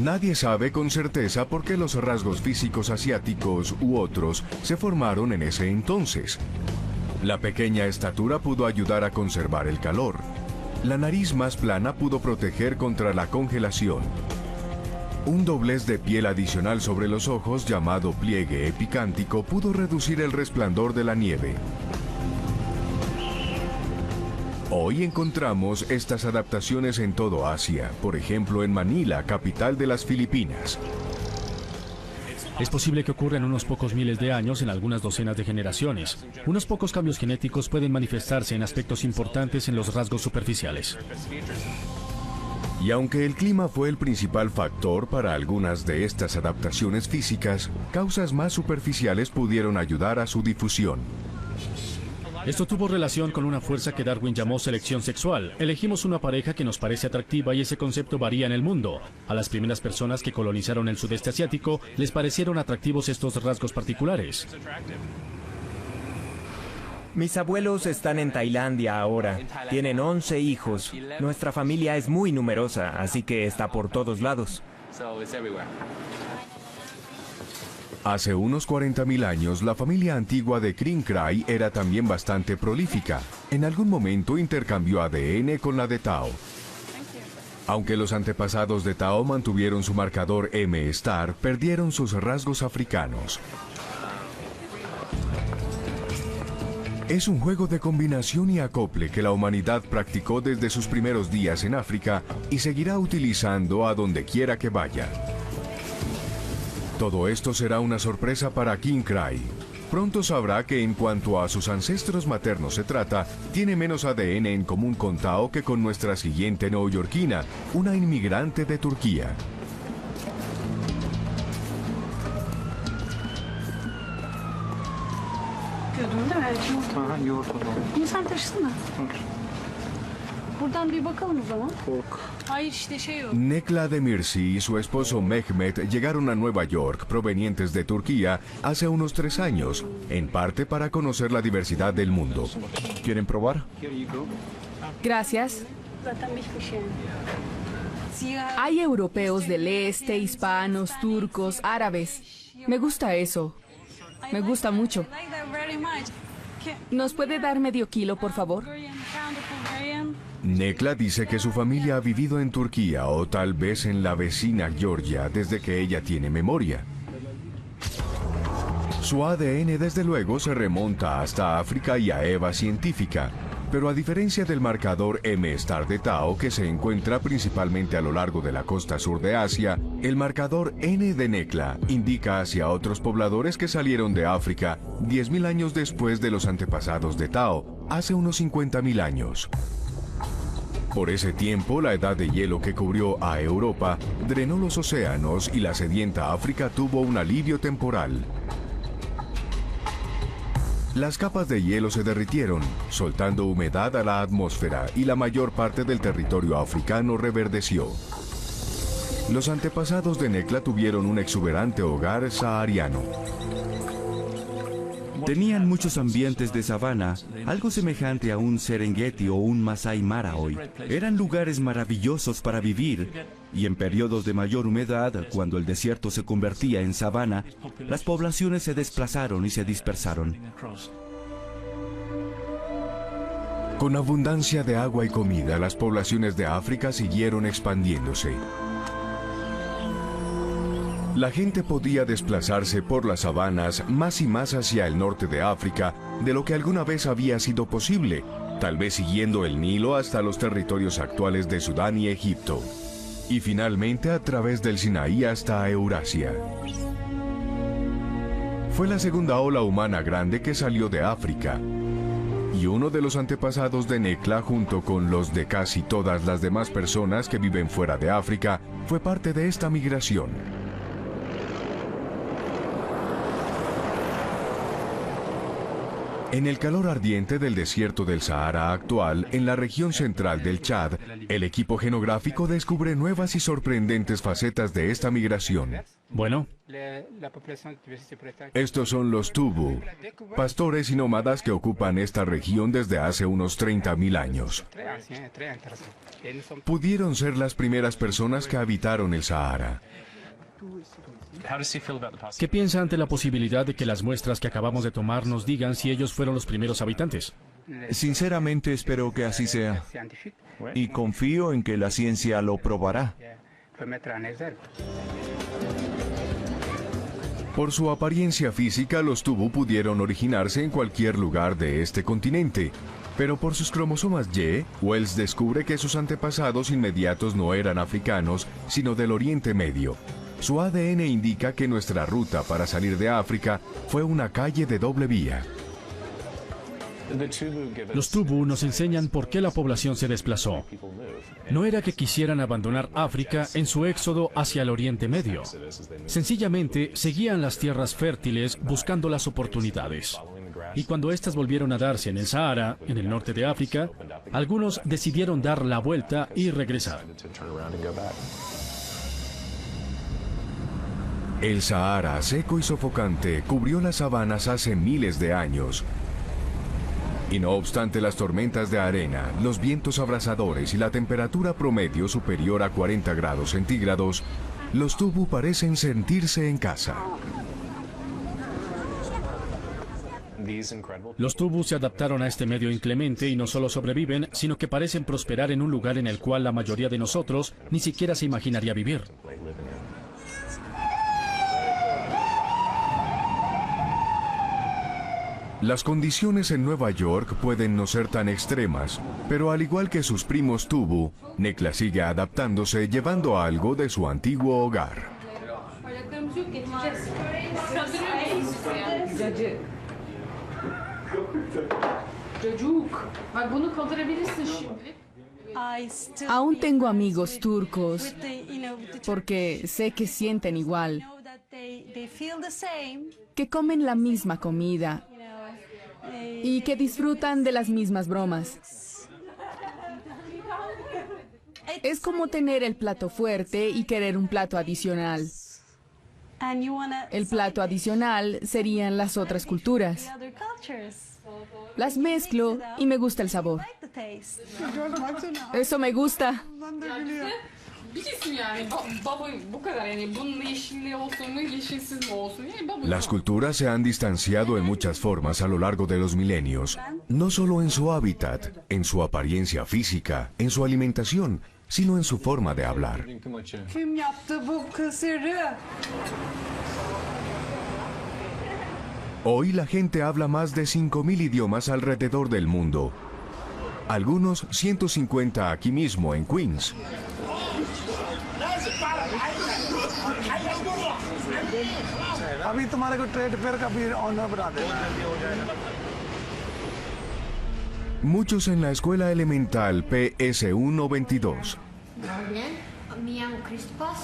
Nadie sabe con certeza por qué los rasgos físicos asiáticos u otros se formaron en ese entonces. La pequeña estatura pudo ayudar a conservar el calor. La nariz más plana pudo proteger contra la congelación. Un doblez de piel adicional sobre los ojos, llamado pliegue epicántico, pudo reducir el resplandor de la nieve. Hoy encontramos estas adaptaciones en todo Asia, por ejemplo en Manila, capital de las Filipinas. Es posible que ocurra en unos pocos miles de años, en algunas docenas de generaciones. Unos pocos cambios genéticos pueden manifestarse en aspectos importantes en los rasgos superficiales. Y aunque el clima fue el principal factor para algunas de estas adaptaciones físicas, causas más superficiales pudieron ayudar a su difusión. Esto tuvo relación con una fuerza que Darwin llamó selección sexual. Elegimos una pareja que nos parece atractiva y ese concepto varía en el mundo. A las primeras personas que colonizaron el sudeste asiático les parecieron atractivos estos rasgos particulares. Mis abuelos están en Tailandia ahora. Tienen 11 hijos. Nuestra familia es muy numerosa, así que está por todos lados. Hace unos 40.000 años, la familia antigua de Kringray era también bastante prolífica. En algún momento intercambió ADN con la de Tao. Aunque los antepasados de Tao mantuvieron su marcador M*, perdieron sus rasgos africanos. Es un juego de combinación y acople que la humanidad practicó desde sus primeros días en África y seguirá utilizando a donde quiera que vaya. Todo esto será una sorpresa para Kringray. Pronto sabrá que en cuanto a sus ancestros maternos se trata, tiene menos ADN en común con Tao que con nuestra siguiente neoyorquina, una inmigrante de Turquía. Nekla Demirci y su esposo Mehmet llegaron a Nueva York provenientes de Turquía hace unos 3 años, en parte para conocer la diversidad del mundo. ¿Quieren probar? Gracias. Hay europeos del este, hispanos, turcos, árabes. Me gusta eso. Me gusta mucho. ¿Nos puede dar medio kilo, por favor? Nekla dice que su familia ha vivido en Turquía o tal vez en la vecina Georgia desde que ella tiene memoria. Su ADN desde luego se remonta hasta África y a Eva científica, pero a diferencia del marcador M* de Tao que se encuentra principalmente a lo largo de la costa sur de Asia, el marcador N de Nekla indica hacia otros pobladores que salieron de África 10.000 años después de los antepasados de Tao, hace unos 50.000 años. Por ese tiempo, la edad de hielo que cubrió a Europa drenó los océanos y la sedienta África tuvo un alivio temporal. Las capas de hielo se derritieron, soltando humedad a la atmósfera y la mayor parte del territorio africano reverdeció. Los antepasados de Nekla tuvieron un exuberante hogar sahariano. Tenían muchos ambientes de sabana, algo semejante a un Serengeti o un Masai Mara hoy. Eran lugares maravillosos para vivir, y en periodos de mayor humedad, cuando el desierto se convertía en sabana, las poblaciones se desplazaron y se dispersaron. Con abundancia de agua y comida, las poblaciones de África siguieron expandiéndose. La gente podía desplazarse por las sabanas más y más hacia el norte de África de lo que alguna vez había sido posible, tal vez siguiendo el Nilo hasta los territorios actuales de Sudán y Egipto, y finalmente a través del Sinaí hasta Eurasia. Fue la segunda ola humana grande que salió de África, y uno de los antepasados de Nekla, junto con los de casi todas las demás personas que viven fuera de África, fue parte de esta migración. En el calor ardiente del desierto del Sahara actual, en la región central del Chad, el equipo genográfico descubre nuevas y sorprendentes facetas de esta migración. Bueno, estos son los Tubu, pastores y nómadas que ocupan esta región desde hace unos 30.000 años. Pudieron ser las primeras personas que habitaron el Sahara. ¿qué piensa ante la posibilidad de que las muestras que acabamos de tomar nos digan si ellos fueron los primeros habitantes? Sinceramente espero que así sea. Y confío en que la ciencia lo probará. Por su apariencia física, los Tubu pudieron originarse en cualquier lugar de este continente. Pero por sus cromosomas Y, Wells descubre que sus antepasados inmediatos no eran africanos, sino del Oriente Medio. Su ADN indica que nuestra ruta para salir de África fue una calle de doble vía. Los Tubu nos enseñan por qué la población se desplazó. No era que quisieran abandonar África en su éxodo hacia el Oriente Medio. Sencillamente seguían las tierras fértiles buscando las oportunidades. Y cuando éstas volvieron a darse en el Sahara, en el norte de África, algunos decidieron dar la vuelta y regresar. El Sahara, seco y sofocante, cubrió las sabanas hace miles de años. Y no obstante las tormentas de arena, los vientos abrasadores y la temperatura promedio superior a 40 grados centígrados, los Tubu parecen sentirse en casa. Los Tubu se adaptaron a este medio inclemente y no solo sobreviven, sino que parecen prosperar en un lugar en el cual la mayoría de nosotros ni siquiera se imaginaría vivir. Las condiciones en Nueva York pueden no ser tan extremas, pero al igual que sus primos Tubu, Nekla sigue adaptándose llevando algo de su antiguo hogar. Aún tengo amigos turcos porque sé que sienten igual, que comen la misma comida y que disfrutan de las mismas bromas. Es como tener el plato fuerte y querer un plato adicional. El plato adicional serían las otras culturas. Las mezclo y me gusta el sabor. Eso me gusta. Las culturas se han distanciado en muchas formas a lo largo de los milenios, no solo en su hábitat, en su apariencia física, en su alimentación, sino en su forma de hablar. Hoy la gente habla más de 5.000 idiomas alrededor del mundo. Algunos 150 aquí mismo en Queens. Muchos en la escuela elemental PS122. Muy bien, me llamo Crispas,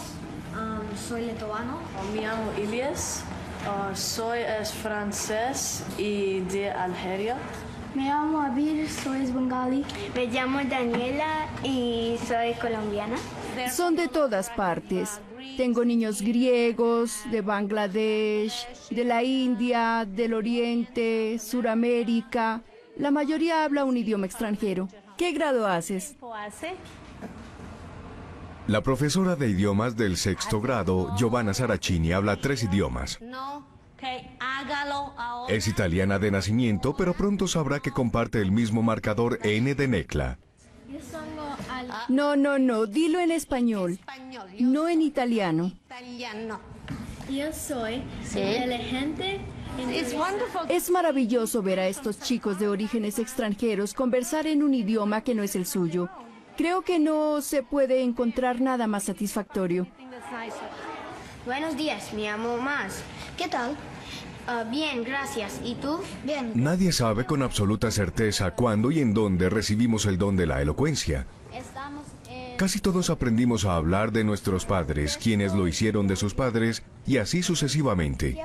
soy letovano. Me llamo Ilias, soy francés y de Algeria. Me llamo Abir, soy bengalí. Me llamo Daniela y soy colombiana. Son de todas partes. Tengo niños griegos, de Bangladesh, de la India, del Oriente, Suramérica. La mayoría habla un idioma extranjero. ¿Qué grado haces? La profesora de idiomas del sexto grado, Giovanna Saracini, habla 3 idiomas. Es italiana de nacimiento, pero pronto sabrá que comparte el mismo marcador N de Necla. No, dilo en español, no en italiano. Yo soy inteligente. Es maravilloso ver a estos chicos de orígenes extranjeros conversar en un idioma que no es el suyo. Creo que no se puede encontrar nada más satisfactorio. Buenos días, me llamo Más. ¿Qué tal? Bien, gracias. ¿Y tú? Bien. Nadie sabe con absoluta certeza cuándo y en dónde recibimos el don de la elocuencia. Casi todos aprendimos a hablar de nuestros padres, quienes lo hicieron de sus padres, y así sucesivamente.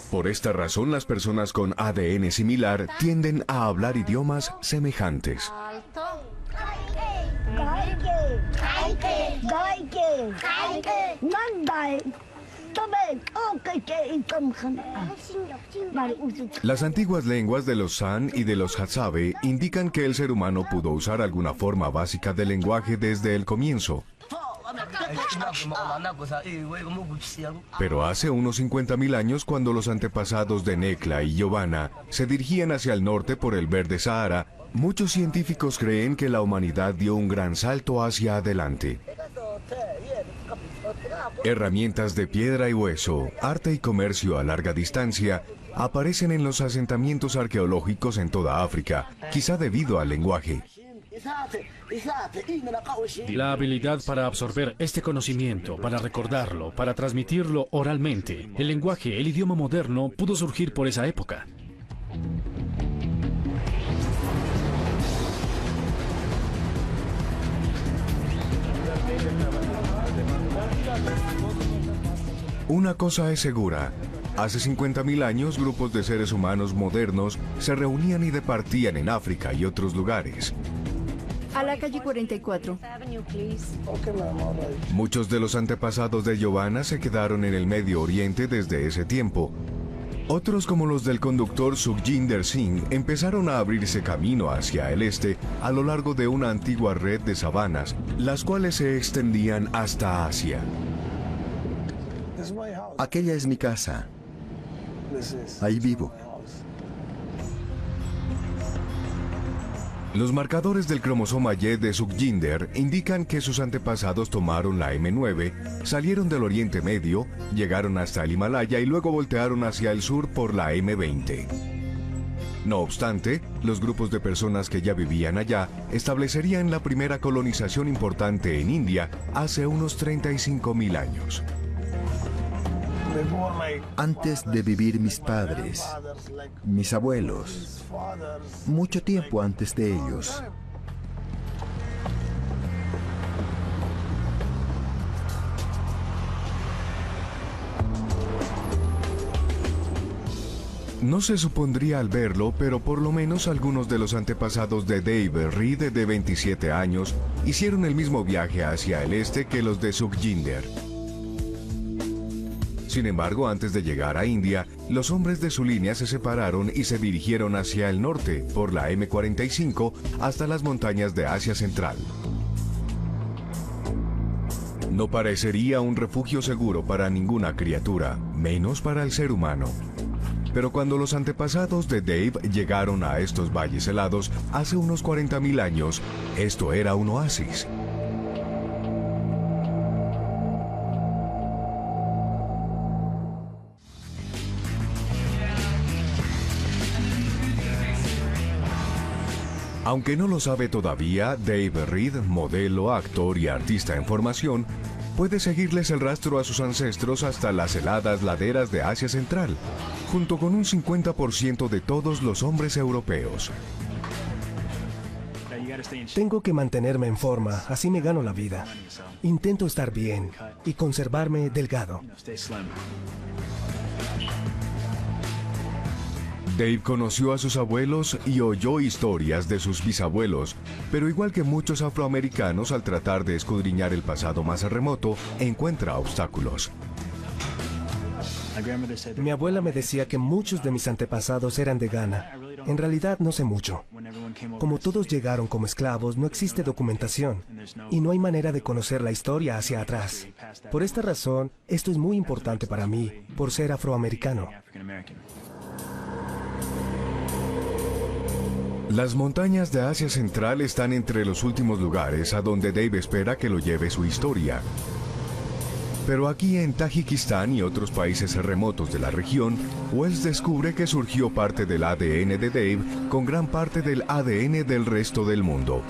Por esta razón, las personas con ADN similar tienden a hablar idiomas semejantes. Las antiguas lenguas de los San y de los Hadzabe indican que el ser humano pudo usar alguna forma básica de lenguaje desde el comienzo. Pero hace unos 50.000 años, cuando los antepasados de Necla y Giovanna se dirigían hacia el norte por el verde Sahara, muchos científicos creen que la humanidad dio un gran salto hacia adelante. Herramientas de piedra y hueso, arte y comercio a larga distancia aparecen en los asentamientos arqueológicos en toda África, quizá debido al lenguaje. La habilidad para absorber este conocimiento, para recordarlo, para transmitirlo oralmente. El lenguaje, el idioma moderno, pudo surgir por esa época. Una cosa es segura. Hace 50.000 años, grupos de seres humanos modernos se reunían y departían en África y otros lugares. A la calle 44. Muchos de los antepasados de Giovanna se quedaron en el Medio Oriente desde ese tiempo. Otros, como los del conductor Sukhjinder Singh, empezaron a abrirse camino hacia el este a lo largo de una antigua red de sabanas, las cuales se extendían hasta Asia. Aquella es mi casa. Ahí vivo. Los marcadores del cromosoma Y de Sukhjinder indican que sus antepasados tomaron la M9, salieron del Oriente Medio, llegaron hasta el Himalaya y luego voltearon hacia el sur por la M20. No obstante, los grupos de personas que ya vivían allá establecerían la primera colonización importante en India hace unos 35.000 años. Antes de vivir mis padres, mis abuelos, mucho tiempo antes de ellos. No se supondría al verlo, pero por lo menos algunos de los antepasados de Dave Reed, de 27 años, hicieron el mismo viaje hacia el este que los de Sukhjinder. Sin embargo, antes de llegar a India, los hombres de su línea se separaron y se dirigieron hacia el norte, por la M45, hasta las montañas de Asia Central. No parecería un refugio seguro para ninguna criatura, menos para el ser humano. Pero cuando los antepasados de Dave llegaron a estos valles helados hace unos 40.000 años, esto era un oasis. Aunque no lo sabe todavía, Dave Reed, modelo, actor y artista en formación, puede seguirles el rastro a sus ancestros hasta las heladas laderas de Asia Central, junto con un 50% de todos los hombres europeos. Tengo que mantenerme en forma, así me gano la vida. Intento estar bien y conservarme delgado. Dave conoció a sus abuelos y oyó historias de sus bisabuelos, pero igual que muchos afroamericanos, al tratar de escudriñar el pasado más remoto, encuentra obstáculos. Mi abuela me decía que muchos de mis antepasados eran de Ghana. En realidad no sé mucho. Como todos llegaron como esclavos, no existe documentación y no hay manera de conocer la historia hacia atrás. Por esta razón, esto es muy importante para mí, por ser afroamericano. Las montañas de Asia Central están entre los últimos lugares a donde Dave espera que lo lleve su historia. Pero aquí en Tayikistán y otros países remotos de la región, Wells descubre que surgió parte del ADN de Dave con gran parte del ADN del resto del mundo.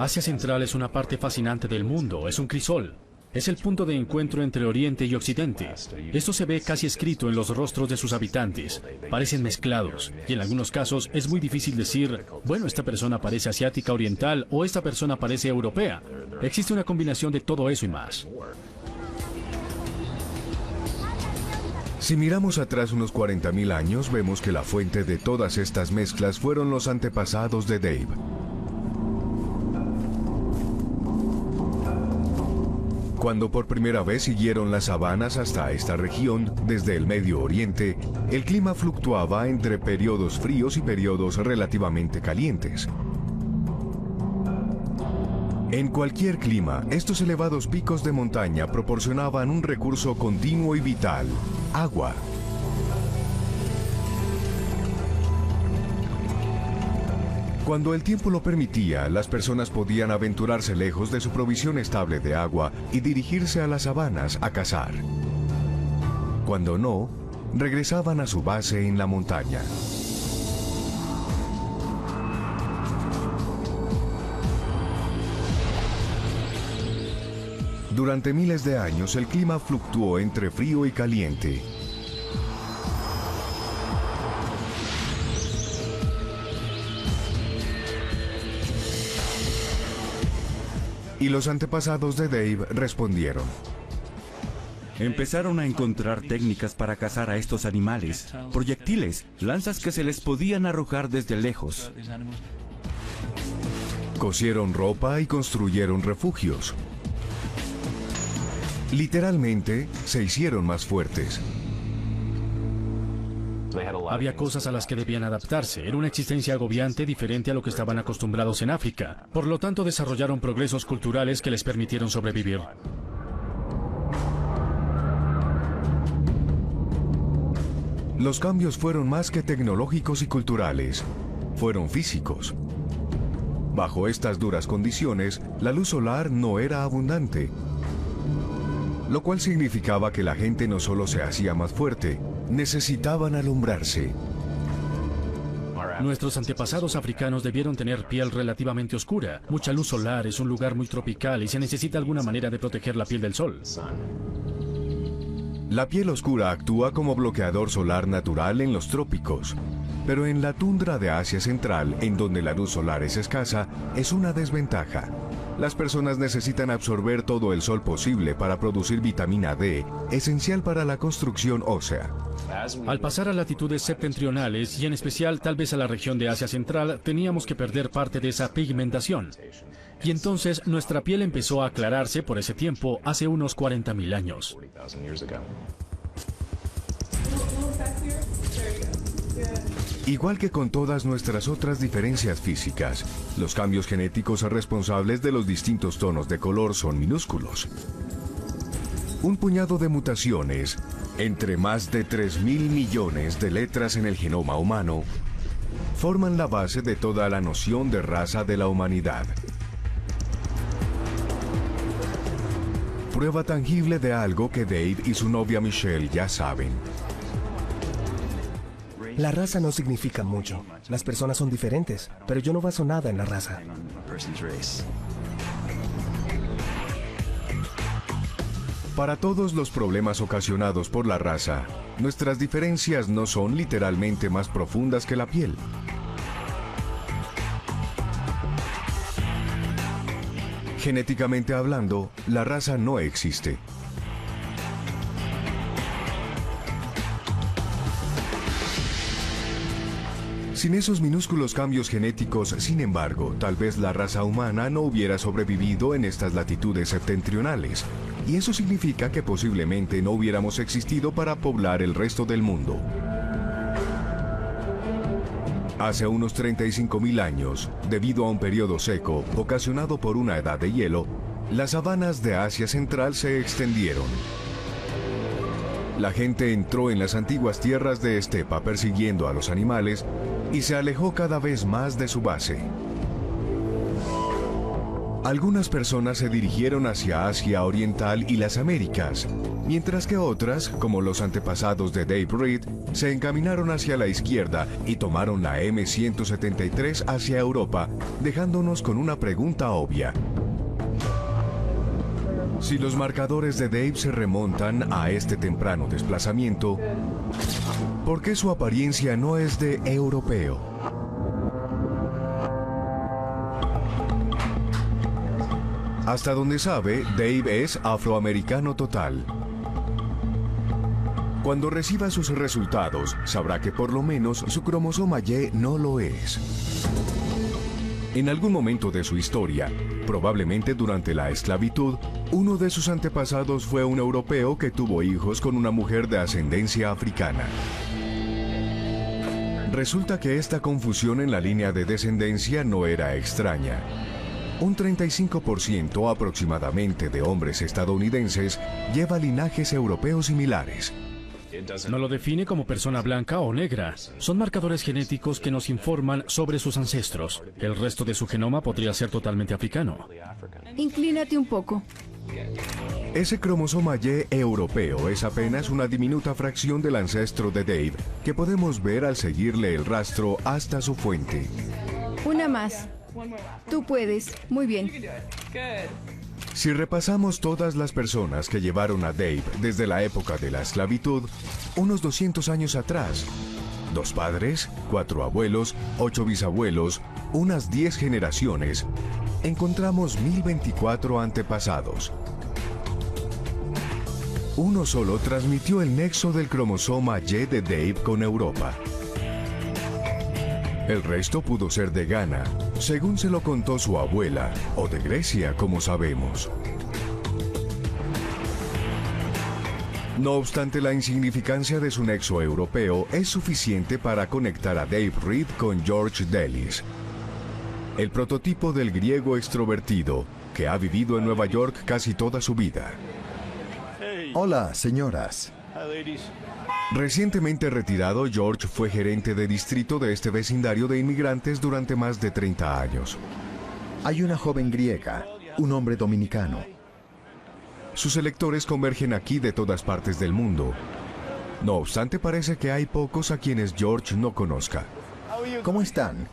Asia Central es una parte fascinante del mundo, es un crisol. Es el punto de encuentro entre Oriente y Occidente. Esto se ve casi escrito en los rostros de sus habitantes. Parecen mezclados, y en algunos casos es muy difícil decir, bueno, esta persona parece asiática oriental o esta persona parece europea. Existe una combinación de todo eso y más. Si miramos atrás unos 40.000 años, vemos que la fuente de todas estas mezclas fueron los antepasados de Dave. Cuando por primera vez siguieron las sabanas hasta esta región, desde el Medio Oriente, el clima fluctuaba entre periodos fríos y periodos relativamente calientes. En cualquier clima, estos elevados picos de montaña proporcionaban un recurso continuo y vital: agua. Cuando el tiempo lo permitía, las personas podían aventurarse lejos de su provisión estable de agua y dirigirse a las sabanas a cazar. Cuando no, regresaban a su base en la montaña. Durante miles de años, el clima fluctuó entre frío y caliente. Y los antepasados de Dave respondieron. Empezaron a encontrar técnicas para cazar a estos animales, proyectiles, lanzas que se les podían arrojar desde lejos. Cosieron ropa y construyeron refugios. Literalmente, se hicieron más fuertes. Había cosas a las que debían adaptarse. Era una existencia agobiante diferente a lo que estaban acostumbrados en África. Por lo tanto, desarrollaron progresos culturales que les permitieron sobrevivir. Los cambios fueron más que tecnológicos y culturales. Fueron físicos. Bajo estas duras condiciones, la luz solar no era abundante, lo cual significaba que la gente no solo se hacía más fuerte, necesitaban alumbrarse. Nuestros antepasados africanos debieron tener piel relativamente oscura. Mucha luz solar, es un lugar muy tropical y se necesita alguna manera de proteger la piel del sol. La piel oscura actúa como bloqueador solar natural en los trópicos, pero en la tundra de Asia Central, en donde la luz solar es escasa, es una desventaja. Las personas necesitan absorber todo el sol posible para producir vitamina D, esencial para la construcción ósea. Al pasar a latitudes septentrionales, y en especial tal vez a la región de Asia Central, teníamos que perder parte de esa pigmentación. Y entonces nuestra piel empezó a aclararse por ese tiempo, hace unos 40.000 años. Igual que con todas nuestras otras diferencias físicas, los cambios genéticos responsables de los distintos tonos de color son minúsculos. Un puñado de mutaciones, entre más de 3.000 millones de letras en el genoma humano, forman la base de toda la noción de raza de la humanidad. Prueba tangible de algo que Dave y su novia Michelle ya saben. La raza no significa mucho. Las personas son diferentes, pero yo no baso nada en la raza. Para todos los problemas ocasionados por la raza, nuestras diferencias no son literalmente más profundas que la piel. Genéticamente hablando, la raza no existe. Sin esos minúsculos cambios genéticos, sin embargo, tal vez la raza humana no hubiera sobrevivido en estas latitudes septentrionales. Y eso significa que posiblemente no hubiéramos existido para poblar el resto del mundo. Hace unos 35.000 años, debido a un periodo seco ocasionado por una edad de hielo, las sabanas de Asia Central se extendieron. La gente entró en las antiguas tierras de estepa persiguiendo a los animales y se alejó cada vez más de su base. Algunas personas se dirigieron hacia Asia Oriental y las Américas, mientras que otras, como los antepasados de Dave Reed, se encaminaron hacia la izquierda y tomaron la M173 hacia Europa, dejándonos con una pregunta obvia. Si los marcadores de Dave se remontan a este temprano desplazamiento, ¿por qué su apariencia no es de europeo? Hasta donde sabe, Dave es afroamericano total. Cuando reciba sus resultados, sabrá que por lo menos su cromosoma Y no lo es. En algún momento de su historia, probablemente durante la esclavitud, uno de sus antepasados fue un europeo que tuvo hijos con una mujer de ascendencia africana. Resulta que esta confusión en la línea de descendencia no era extraña. Un 35% aproximadamente de hombres estadounidenses lleva linajes europeos similares. No lo define como persona blanca o negra. Son marcadores genéticos que nos informan sobre sus ancestros. El resto de su genoma podría ser totalmente africano. Inclínate un poco. Ese cromosoma Y europeo es apenas una diminuta fracción del ancestro de Dave, que podemos ver al seguirle el rastro hasta su fuente. Una más. Tú puedes. Muy bien. Si repasamos todas las personas que llevaron a Dave desde la época de la esclavitud, unos 200 años atrás, 2 padres, 4 abuelos, 8 bisabuelos, unas 10 generaciones, encontramos 1024 antepasados. Uno solo transmitió el nexo del cromosoma Y de Dave con Europa. El resto pudo ser de Ghana, según se lo contó su abuela, o de Grecia, como sabemos. No obstante, la insignificancia de su nexo europeo es suficiente para conectar a Dave Reed con George Delis, el prototipo del griego extrovertido que ha vivido en Nueva York casi toda su vida. Hola, señoras. Recientemente retirado, George fue gerente de distrito de este vecindario de inmigrantes durante más de 30 años. Hay una joven griega, un hombre dominicano. Sus electores convergen aquí de todas partes del mundo. No obstante, parece que hay pocos a quienes George no conozca. ¿Cómo están?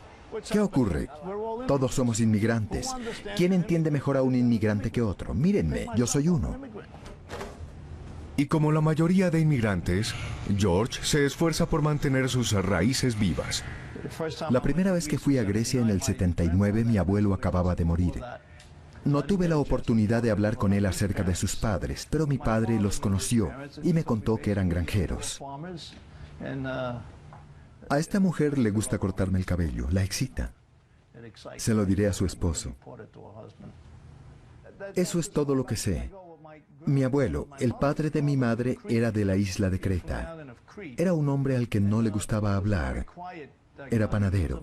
¿Qué ocurre? Todos somos inmigrantes. ¿Quién entiende mejor a un inmigrante que otro? Mírenme, yo soy uno. Y como la mayoría de inmigrantes, George se esfuerza por mantener sus raíces vivas. La primera vez que fui a Grecia en el 79, mi abuelo acababa de morir. No tuve la oportunidad de hablar con él acerca de sus padres, pero mi padre los conoció y me contó que eran granjeros. A esta mujer le gusta cortarme el cabello, la excita. Se lo diré a su esposo. Eso es todo lo que sé. Mi abuelo, el padre de mi madre, era de la isla de Creta. Era un hombre al que no le gustaba hablar. Era panadero.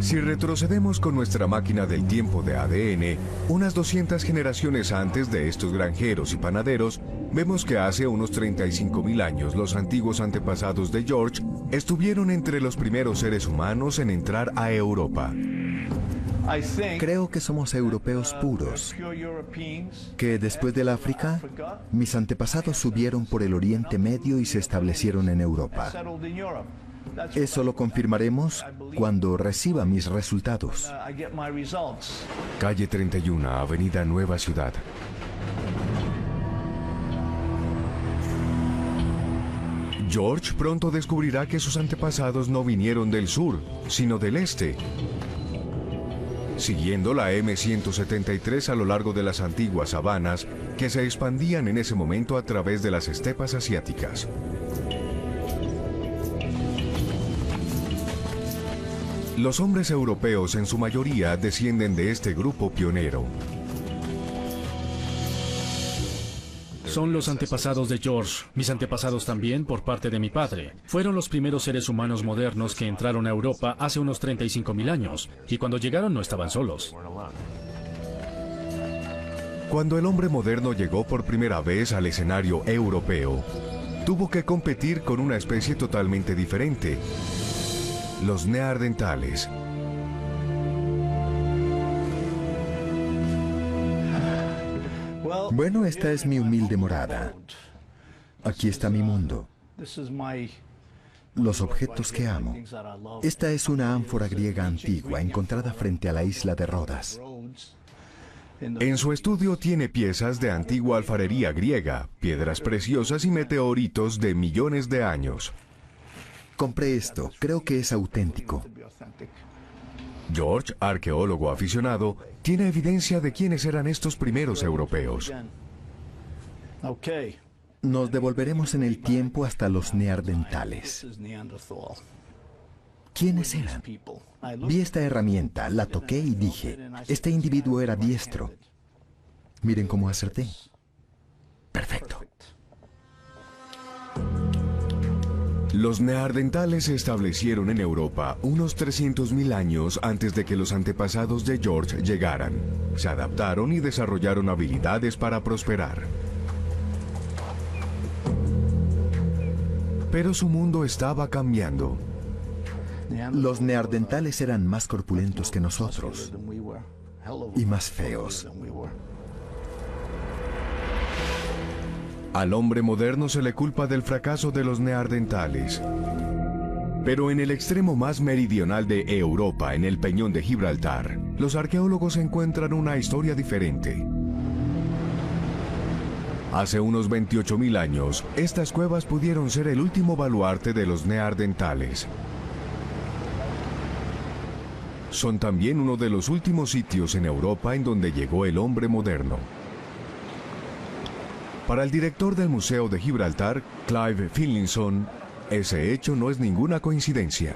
Si retrocedemos con nuestra máquina del tiempo de ADN, unas 200 generaciones antes de estos granjeros y panaderos, vemos que hace unos 35.000 años los antiguos antepasados de George estuvieron entre los primeros seres humanos en entrar a Europa. Creo que somos europeos puros, que después del África, mis antepasados subieron por el Oriente Medio y se establecieron en Europa. Eso lo confirmaremos cuando reciba mis resultados. Calle 31, Avenida Nueva Ciudad. George pronto descubrirá que sus antepasados no vinieron del sur, sino del este. Siguiendo la M173 a lo largo de las antiguas sabanas que se expandían en ese momento a través de las estepas asiáticas. Los hombres europeos en su mayoría descienden de este grupo pionero. Son los antepasados de George, mis antepasados también por parte de mi padre. Fueron los primeros seres humanos modernos que entraron a Europa hace unos 35.000 años, y cuando llegaron no estaban solos. Cuando el hombre moderno llegó por primera vez al escenario europeo, tuvo que competir con una especie totalmente diferente, los neandertales. Bueno, esta es mi humilde morada. Aquí está mi mundo. Los objetos que amo. Esta es una ánfora griega antigua encontrada frente a la isla de Rodas. En su estudio tiene piezas de antigua alfarería griega, piedras preciosas y meteoritos de millones de años. Compré esto, creo que es auténtico. George, arqueólogo aficionado, tiene evidencia de quiénes eran estos primeros europeos. Nos devolveremos en el tiempo hasta los neandertales. ¿Quiénes eran? Vi esta herramienta, la toqué y dije, este individuo era diestro. Miren cómo acerté. Perfecto. Los neandertales se establecieron en Europa unos 300.000 años antes de que los antepasados de George llegaran. Se adaptaron y desarrollaron habilidades para prosperar. Pero su mundo estaba cambiando. Los neandertales eran más corpulentos que nosotros y más feos. Al hombre moderno se le culpa del fracaso de los neandertales. Pero en el extremo más meridional de Europa, en el Peñón de Gibraltar, los arqueólogos encuentran una historia diferente. Hace unos 28.000 años, estas cuevas pudieron ser el último baluarte de los neandertales. Son también uno de los últimos sitios en Europa en donde llegó el hombre moderno. Para el director del Museo de Gibraltar, Clive Finlinson, ese hecho no es ninguna coincidencia.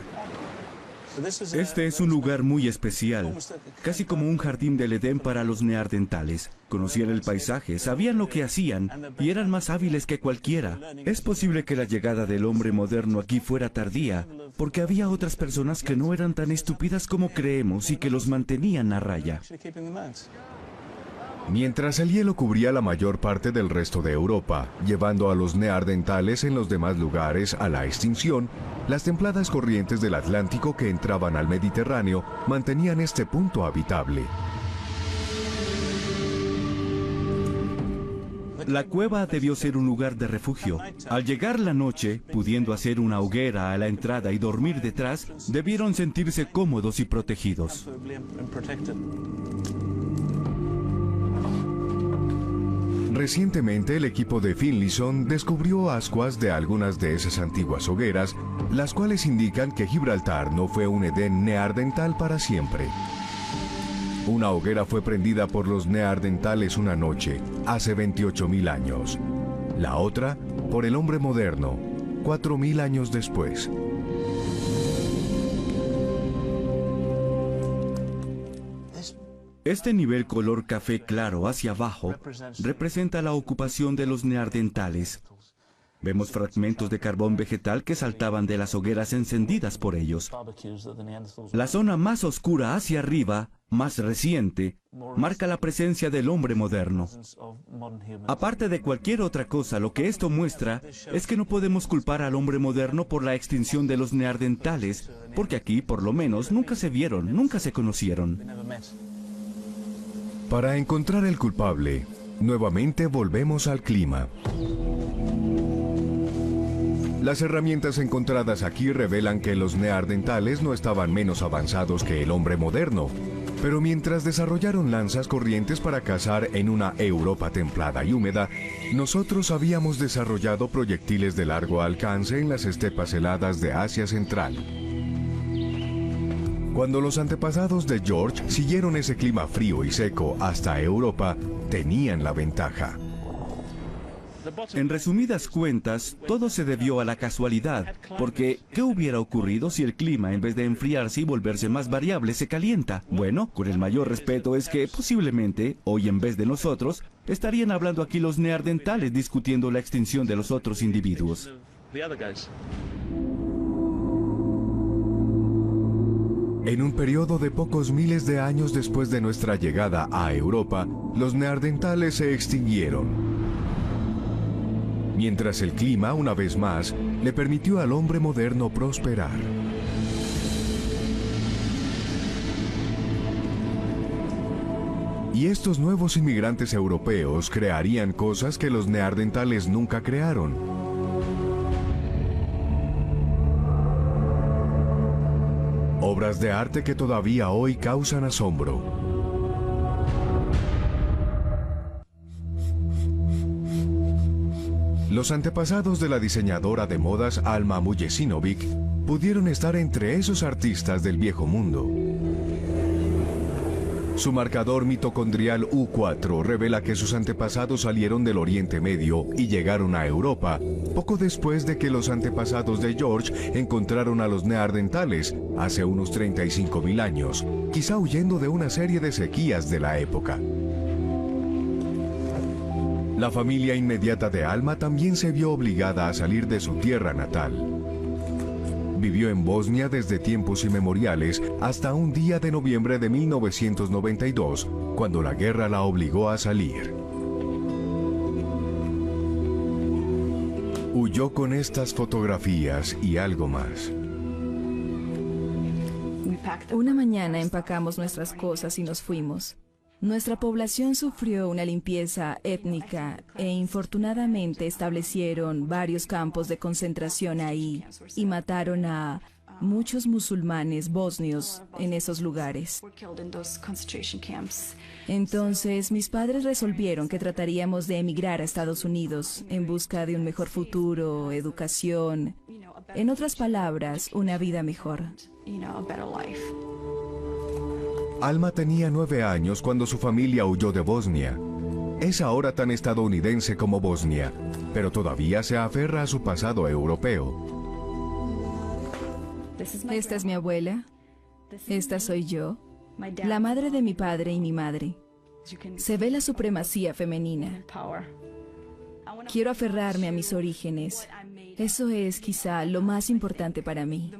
Este es un lugar muy especial, casi como un jardín del Edén para los neandertales. Conocían el paisaje, sabían lo que hacían y eran más hábiles que cualquiera. Es posible que la llegada del hombre moderno aquí fuera tardía, porque había otras personas que no eran tan estúpidas como creemos y que los mantenían a raya. Mientras el hielo cubría la mayor parte del resto de Europa, llevando a los neandertales en los demás lugares a la extinción, las templadas corrientes del Atlántico que entraban al Mediterráneo mantenían este punto habitable. La cueva debió ser un lugar de refugio. Al llegar la noche, pudiendo hacer una hoguera a la entrada y dormir detrás, debieron sentirse cómodos y protegidos. Recientemente el equipo de Finlayson descubrió ascuas de algunas de esas antiguas hogueras, las cuales indican que Gibraltar no fue un Edén neandertal para siempre. Una hoguera fue prendida por los neandertales una noche, hace 28.000 años. La otra, por el hombre moderno, 4.000 años después. Este nivel color café claro hacia abajo representa la ocupación de los neandertales. Vemos fragmentos de carbón vegetal que saltaban de las hogueras encendidas por ellos. La zona más oscura hacia arriba, más reciente, marca la presencia del hombre moderno. Aparte de cualquier otra cosa, lo que esto muestra es que no podemos culpar al hombre moderno por la extinción de los neandertales, porque aquí, por lo menos, nunca se vieron, nunca se conocieron. Para encontrar el culpable, nuevamente volvemos al clima. Las herramientas encontradas aquí revelan que los neandertales no estaban menos avanzados que el hombre moderno, Pero mientras desarrollaron lanzas corrientes para cazar en una Europa templada y húmeda, nosotros habíamos desarrollado proyectiles de largo alcance en las estepas heladas de Asia Central. Cuando los antepasados de George siguieron ese clima frío y seco hasta Europa, tenían la ventaja. En resumidas cuentas, todo se debió a la casualidad, porque ¿qué hubiera ocurrido si el clima, en vez de enfriarse y volverse más variable, se calienta? Bueno, con el mayor respeto es que, posiblemente, hoy en vez de nosotros, estarían hablando aquí los neandertales discutiendo la extinción de los otros individuos. En un periodo de pocos miles de años después de nuestra llegada a Europa, los neandertales se extinguieron. Mientras el clima, una vez más, le permitió al hombre moderno prosperar. Y estos nuevos inmigrantes europeos crearían cosas que los neandertales nunca crearon. Obras de arte que todavía hoy causan asombro. Los antepasados de la diseñadora de modas Alma Mujesinovic pudieron estar entre esos artistas del viejo mundo. Su marcador mitocondrial U4 revela que sus antepasados salieron del Oriente Medio y llegaron a Europa, poco después de que los antepasados de George encontraron a los neandertales hace unos 35.000 años, quizá huyendo de una serie de sequías de la época. La familia inmediata de Alma también se vio obligada a salir de su tierra natal. Vivió en Bosnia desde tiempos inmemoriales hasta un día de noviembre de 1992, cuando la guerra la obligó a salir. Huyó con estas fotografías y algo más. Una mañana empacamos nuestras cosas y nos fuimos. Nuestra población sufrió una limpieza étnica e infortunadamente establecieron varios campos de concentración ahí y mataron a muchos musulmanes bosnios en esos lugares. Entonces mis padres resolvieron que trataríamos de emigrar a Estados Unidos en busca de un mejor futuro, educación, en otras palabras, una vida mejor. Alma tenía 9 años cuando su familia huyó de Bosnia. Es ahora tan estadounidense como Bosnia, pero todavía se aferra a su pasado europeo. Esta es mi abuela. Esta soy yo, la madre de mi padre y mi madre. Se ve la supremacía femenina. Quiero aferrarme a mis orígenes. Eso es quizá lo más importante para mí.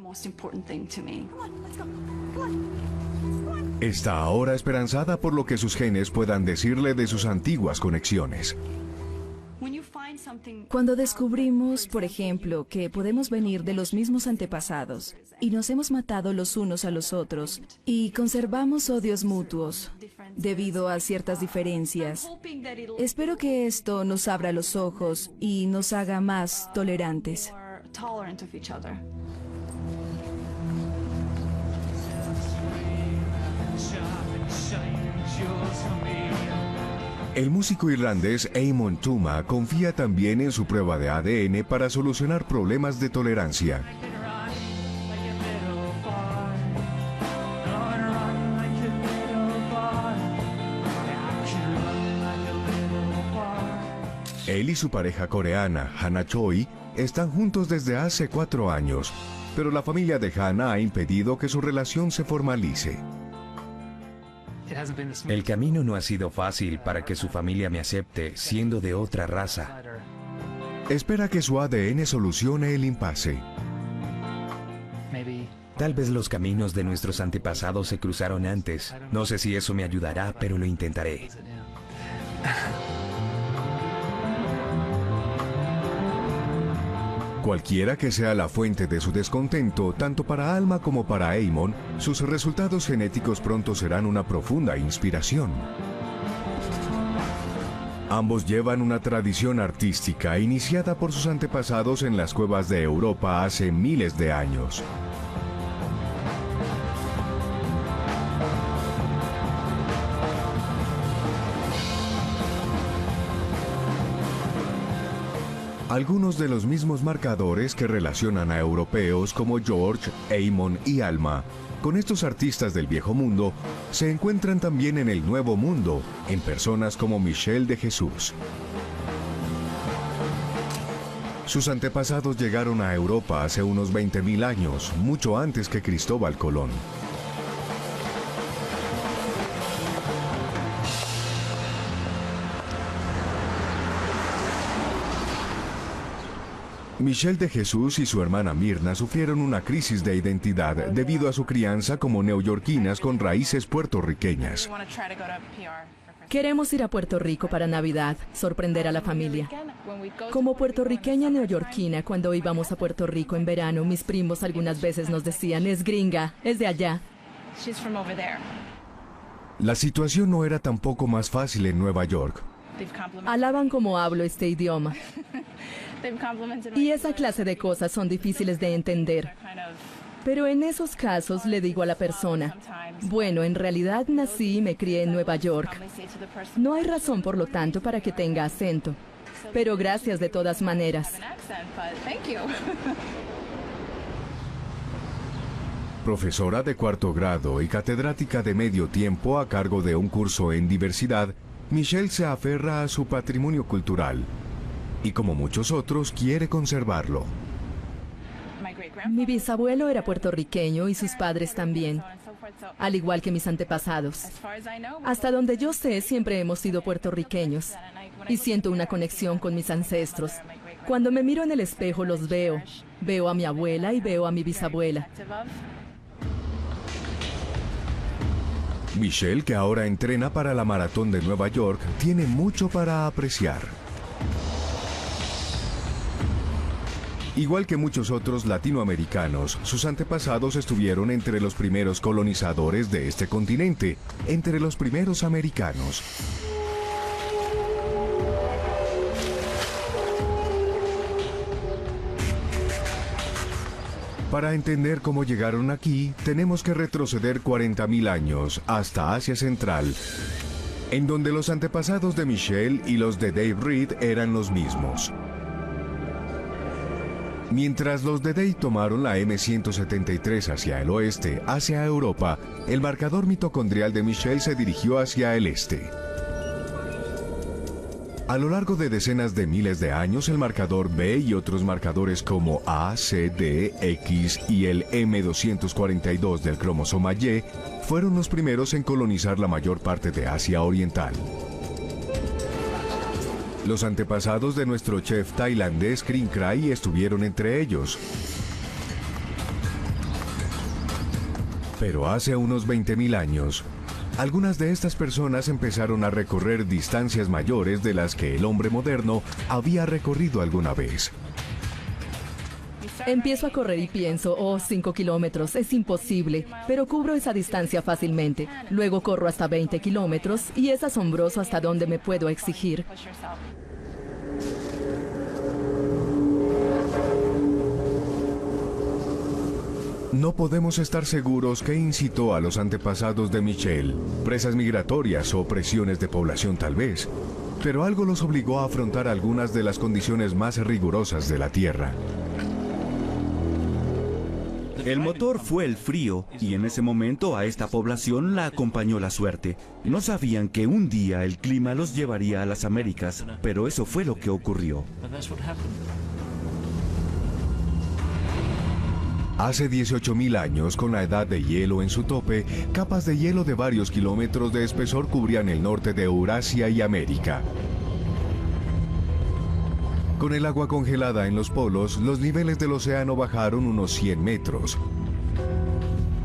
Está ahora esperanzada por lo que sus genes puedan decirle de sus antiguas conexiones. Cuando descubrimos, por ejemplo, que podemos venir de los mismos antepasados y nos hemos matado los unos a los otros y conservamos odios mutuos debido a ciertas diferencias, espero que esto nos abra los ojos y nos haga más tolerantes. El músico irlandés Eamon Tuma confía también en su prueba de ADN para solucionar problemas de tolerancia. Él y su pareja coreana, Hannah Choi, están juntos desde hace 4 años, pero la familia de Hannah ha impedido que su relación se formalice. El camino no ha sido fácil para que su familia me acepte, siendo de otra raza. Espera que su ADN solucione el impasse. Tal vez los caminos de nuestros antepasados se cruzaron antes. No sé si eso me ayudará, pero lo intentaré. Cualquiera que sea la fuente de su descontento, tanto para Alma como para Eamon, sus resultados genéticos pronto serán una profunda inspiración. Ambos llevan una tradición artística iniciada por sus antepasados en las cuevas de Europa hace miles de años. Algunos de los mismos marcadores que relacionan a europeos como George, Eamon y Alma con estos artistas del Viejo Mundo se encuentran también en el Nuevo Mundo, en personas como Michel de Jesús. Sus antepasados llegaron a Europa hace unos 20.000 años, mucho antes que Cristóbal Colón. Michel de Jesús y su hermana Mirna sufrieron una crisis de identidad debido a su crianza como neoyorquinas con raíces puertorriqueñas. Queremos ir a Puerto Rico para Navidad, sorprender a la familia. Como puertorriqueña neoyorquina, cuando íbamos a Puerto Rico en verano, mis primos algunas veces nos decían, es gringa, es de allá. La situación no era tampoco más fácil en Nueva York. Alaban cómo hablo este idioma. Y esa clase de cosas son difíciles de entender. Pero en esos casos le digo a la persona, bueno, en realidad nací y me crié en Nueva York. No hay razón, por lo tanto, para que tenga acento. Pero gracias de todas maneras. Profesora de cuarto grado y catedrática de medio tiempo a cargo de un curso en diversidad, Michelle se aferra a su patrimonio cultural y, como muchos otros, quiere conservarlo. Mi bisabuelo era puertorriqueño y sus padres también, al igual que mis antepasados. Hasta donde yo sé, siempre hemos sido puertorriqueños y siento una conexión con mis ancestros. Cuando me miro en el espejo los veo. Veo a mi abuela y veo a mi bisabuela. Michelle, que ahora entrena para la maratón de Nueva York, tiene mucho para apreciar. Igual que muchos otros latinoamericanos, sus antepasados estuvieron entre los primeros colonizadores de este continente, entre los primeros americanos. Para entender cómo llegaron aquí, tenemos que retroceder 40.000 años hasta Asia Central, en donde los antepasados de Michelle y los de Dave Reed eran los mismos. Mientras los de Dave tomaron la M173 hacia el oeste, hacia Europa, el marcador mitocondrial de Michelle se dirigió hacia el este. A lo largo de decenas de miles de años, el marcador B y otros marcadores como A, C, D, X y el M242 del cromosoma Y fueron los primeros en colonizar la mayor parte de Asia Oriental. Los antepasados de nuestro chef tailandés Kring Krai estuvieron entre ellos. Pero hace unos 20.000 años, algunas de estas personas empezaron a recorrer distancias mayores de las que el hombre moderno había recorrido alguna vez. Empiezo a correr y pienso, 5 kilómetros, es imposible, pero cubro esa distancia fácilmente. Luego corro hasta 20 kilómetros y es asombroso hasta dónde me puedo exigir. No podemos estar seguros qué incitó a los antepasados de Michelle, presas migratorias o presiones de población tal vez, pero algo los obligó a afrontar algunas de las condiciones más rigurosas de la Tierra. El motor fue el frío, y en ese momento a esta población la acompañó la suerte. No sabían que un día el clima los llevaría a las Américas, pero eso fue lo que ocurrió. Hace 18.000 años, con la edad de hielo en su tope, capas de hielo de varios kilómetros de espesor cubrían el norte de Eurasia y América. Con el agua congelada en los polos, los niveles del océano bajaron unos 100 metros.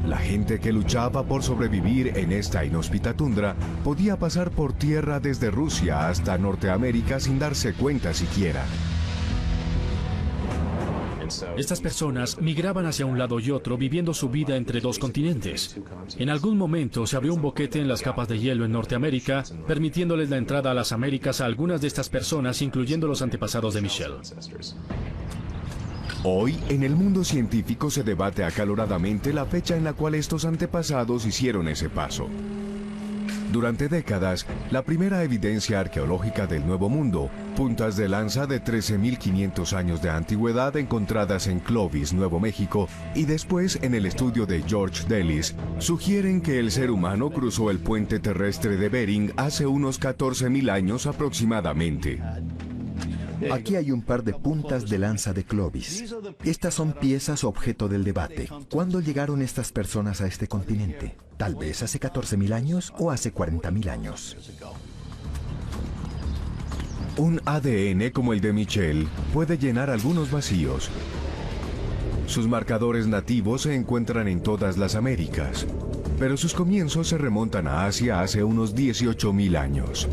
La gente que luchaba por sobrevivir en esta inhóspita tundra podía pasar por tierra desde Rusia hasta Norteamérica sin darse cuenta siquiera. Estas personas migraban hacia un lado y otro, viviendo su vida entre dos continentes. En algún momento se abrió un boquete en las capas de hielo en Norteamérica, permitiéndoles la entrada a las Américas a algunas de estas personas, incluyendo los antepasados de Michelle. Hoy, en el mundo científico se debate acaloradamente la fecha en la cual estos antepasados hicieron ese paso. Durante décadas, la primera evidencia arqueológica del Nuevo Mundo, puntas de lanza de 13.500 años de antigüedad encontradas en Clovis, Nuevo México, y después en el estudio de George Delis, sugieren que el ser humano cruzó el puente terrestre de Bering hace unos 14.000 años aproximadamente. Aquí hay un par de puntas de lanza de Clovis. Estas son piezas objeto del debate. ¿Cuándo llegaron estas personas a este continente? ¿Tal vez hace 14.000 años o hace 40.000 años? Un ADN como el de Michel puede llenar algunos vacíos. Sus marcadores nativos se encuentran en todas las Américas, pero sus comienzos se remontan a Asia hace unos 18.000 años.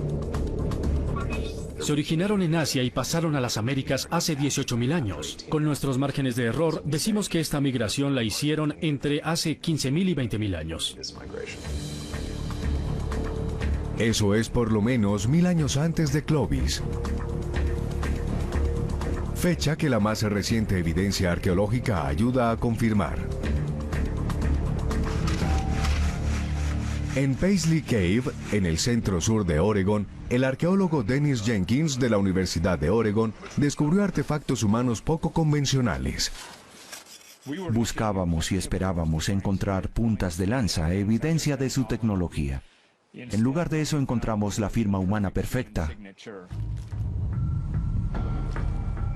Se originaron en Asia y pasaron a las Américas hace 18.000 años. Con nuestros márgenes de error, decimos que esta migración la hicieron entre hace 15.000 y 20.000 años. Eso es por lo menos 1.000 años antes de Clovis. Fecha que la más reciente evidencia arqueológica ayuda a confirmar. En Paisley Cave, en el centro sur de Oregon, el arqueólogo Dennis Jenkins de la Universidad de Oregon descubrió artefactos humanos poco convencionales. Buscábamos y esperábamos encontrar puntas de lanza, evidencia de su tecnología. En lugar de eso encontramos la firma humana perfecta.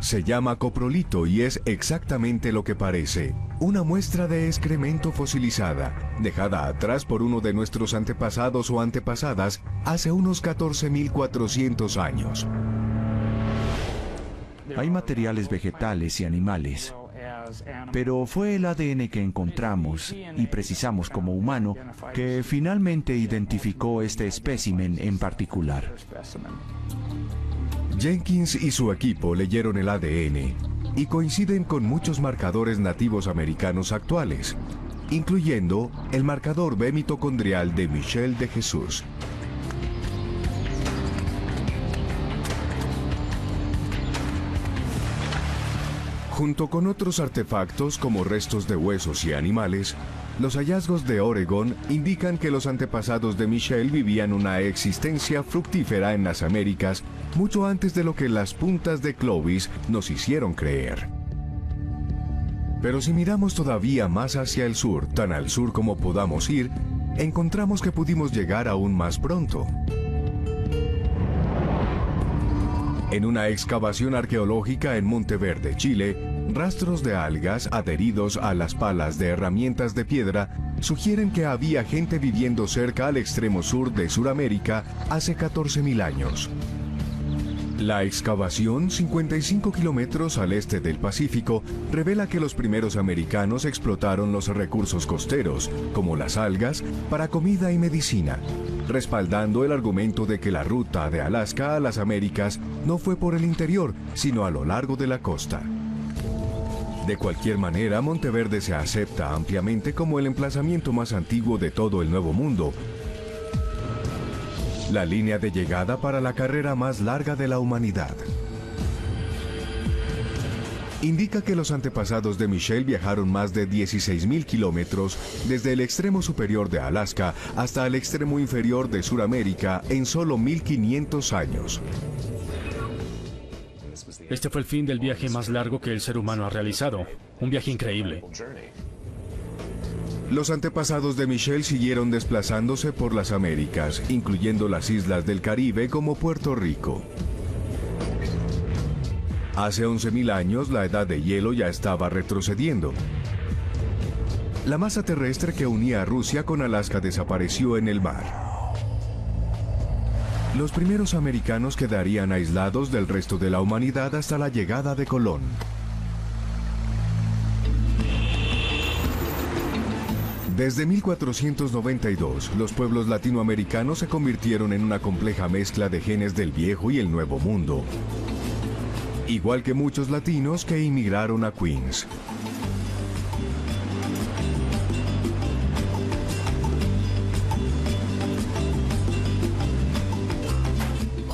Se llama coprolito y es exactamente lo que parece. Una muestra de excremento fosilizada, dejada atrás por uno de nuestros antepasados o antepasadas hace unos 14.400 años. Hay materiales vegetales y animales, pero fue el ADN que encontramos y precisamos como humano que finalmente identificó este espécimen en particular. Jenkins y su equipo leyeron el ADN y coinciden con muchos marcadores nativos americanos actuales, incluyendo el marcador B mitocondrial de Michel de Jesús. Junto con otros artefactos como restos de huesos y animales, los hallazgos de Oregon indican que los antepasados de Michel vivían una existencia fructífera en las Américas mucho antes de lo que las puntas de Clovis nos hicieron creer. Pero si miramos todavía más hacia el sur, tan al sur como podamos ir, encontramos que pudimos llegar aún más pronto. En una excavación arqueológica en Monteverde, Chile, rastros de algas adheridos a las palas de herramientas de piedra sugieren que había gente viviendo cerca al extremo sur de Sudamérica hace 14.000 años. La excavación, 55 kilómetros al este del Pacífico, revela que los primeros americanos explotaron los recursos costeros, como las algas, para comida y medicina, respaldando el argumento de que la ruta de Alaska a las Américas no fue por el interior, sino a lo largo de la costa. De cualquier manera, Monteverde se acepta ampliamente como el emplazamiento más antiguo de todo el Nuevo Mundo, la línea de llegada para la carrera más larga de la humanidad. Indica que los antepasados de Michel viajaron más de 16.000 kilómetros desde el extremo superior de Alaska hasta el extremo inferior de Sudamérica en solo 1.500 años. Este fue el fin del viaje más largo que el ser humano ha realizado. Un viaje increíble. Los antepasados de Michel siguieron desplazándose por las Américas, incluyendo las islas del Caribe como Puerto Rico. Hace 11.000 años, la edad de hielo ya estaba retrocediendo. La masa terrestre que unía a Rusia con Alaska desapareció en el mar. Los primeros americanos quedarían aislados del resto de la humanidad hasta la llegada de Colón. Desde 1492, los pueblos latinoamericanos se convirtieron en una compleja mezcla de genes del Viejo y el Nuevo Mundo, igual que muchos latinos que inmigraron a Queens.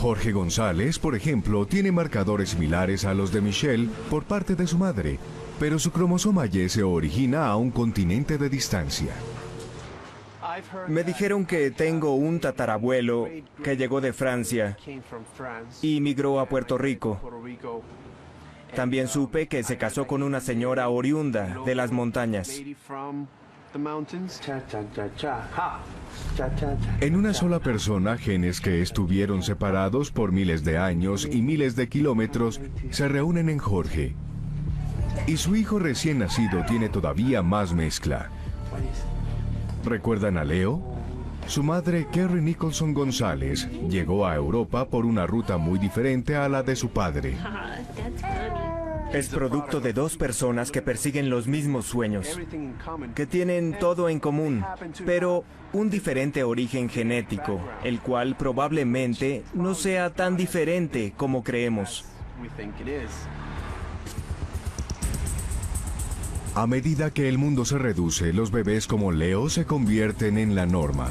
Jorge González, por ejemplo, tiene marcadores similares a los de Michel por parte de su madre, pero su cromosoma Y se origina a un continente de distancia. Me dijeron que tengo un tatarabuelo que llegó de Francia y migró a Puerto Rico. También supe que se casó con una señora oriunda de las montañas. En una sola persona, genes que estuvieron separados por miles de años y miles de kilómetros se reúnen en Jorge. Y su hijo recién nacido tiene todavía más mezcla. ¿Recuerdan a Leo? Su madre, Kerry Nicholson González, llegó a Europa por una ruta muy diferente a la de su padre. Es producto de dos personas que persiguen los mismos sueños, que tienen todo en común, pero un diferente origen genético, el cual probablemente no sea tan diferente como creemos. A medida que el mundo se reduce, los bebés como Leo se convierten en la norma.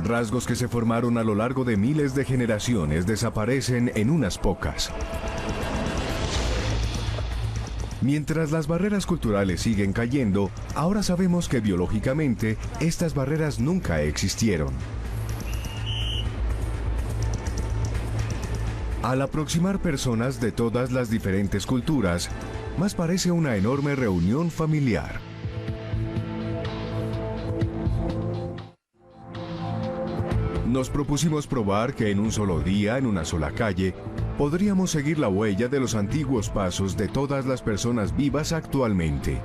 Rasgos que se formaron a lo largo de miles de generaciones desaparecen en unas pocas. Mientras las barreras culturales siguen cayendo, ahora sabemos que biológicamente estas barreras nunca existieron. Al aproximar personas de todas las diferentes culturas, más parece una enorme reunión familiar. Nos propusimos probar que en un solo día, en una sola calle, podríamos seguir la huella de los antiguos pasos de todas las personas vivas actualmente.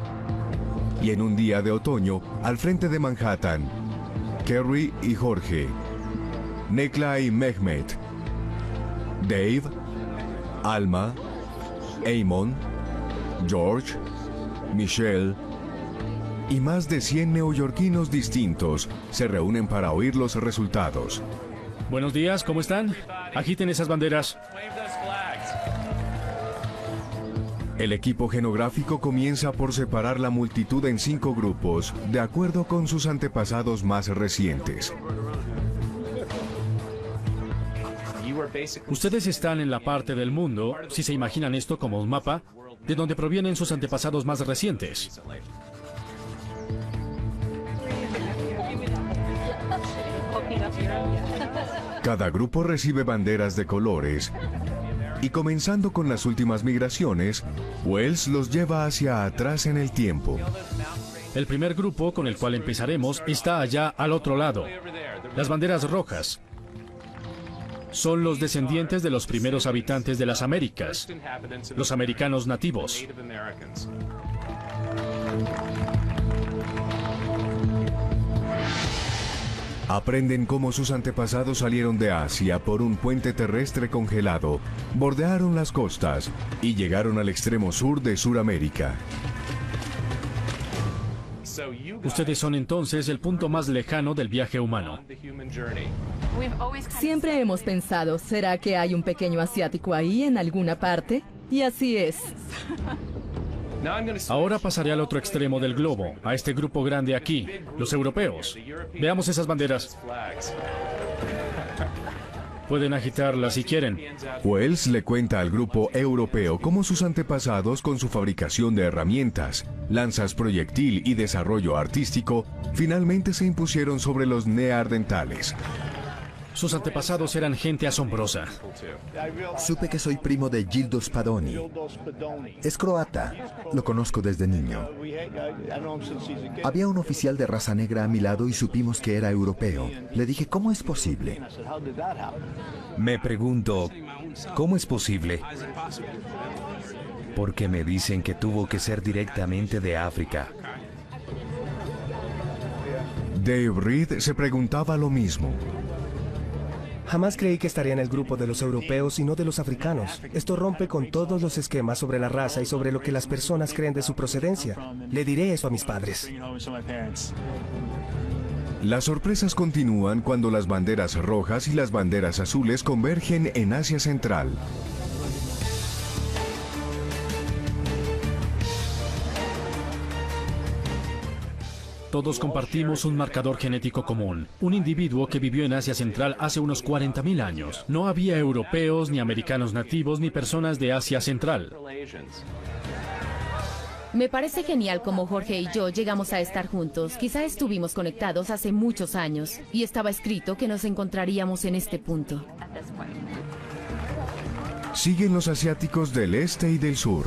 Y en un día de otoño, al frente de Manhattan, Kerry y Jorge, Nekla y Mehmet, Dave, Alma, Eamon, George, Michelle y más de 100 neoyorquinos distintos se reúnen para oír los resultados. Buenos días, ¿cómo están? Agiten esas banderas. El equipo genográfico comienza por separar la multitud en 5 grupos, de acuerdo con sus antepasados más recientes. Ustedes están en la parte del mundo, si se imaginan esto como un mapa, de donde provienen sus antepasados más recientes. Cada grupo recibe banderas de colores y comenzando con las últimas migraciones, Wells los lleva hacia atrás en el tiempo. El primer grupo con el cual empezaremos está allá al otro lado. Las banderas rojas son los descendientes de los primeros habitantes de las Américas, los americanos nativos. Aprenden cómo sus antepasados salieron de Asia por un puente terrestre congelado, bordearon las costas y llegaron al extremo sur de Suramérica. Ustedes son entonces el punto más lejano del viaje humano. Siempre hemos pensado, ¿será que hay un pequeño asiático ahí en alguna parte? Y así es. Ahora pasaré al otro extremo del globo, a este grupo grande aquí, los europeos. Veamos esas banderas. Pueden agitarlas si quieren. Wells le cuenta al grupo europeo cómo sus antepasados, con su fabricación de herramientas, lanzas proyectil y desarrollo artístico, finalmente se impusieron sobre los neandertales. Sus antepasados eran gente asombrosa. Supe que soy primo de Gildo Spadoni. Es croata. Lo conozco desde niño. Había un oficial de raza negra a mi lado y supimos que era europeo. Le dije, ¿cómo es posible? Me pregunto, ¿cómo es posible? Porque me dicen que tuvo que ser directamente de África. Dave Reed se preguntaba lo mismo. Jamás creí que estaría en el grupo de los europeos y no de los africanos. Esto rompe con todos los esquemas sobre la raza y sobre lo que las personas creen de su procedencia. Le diré eso a mis padres. Las sorpresas continúan cuando las banderas rojas y las banderas azules convergen en Asia Central. Todos compartimos un marcador genético común, un individuo que vivió en Asia Central hace unos 40.000 años. No había europeos, ni americanos nativos, ni personas de Asia Central. Me parece genial cómo Jorge y yo llegamos a estar juntos. Quizá estuvimos conectados hace muchos años y estaba escrito que nos encontraríamos en este punto. Siguen los asiáticos del este y del sur.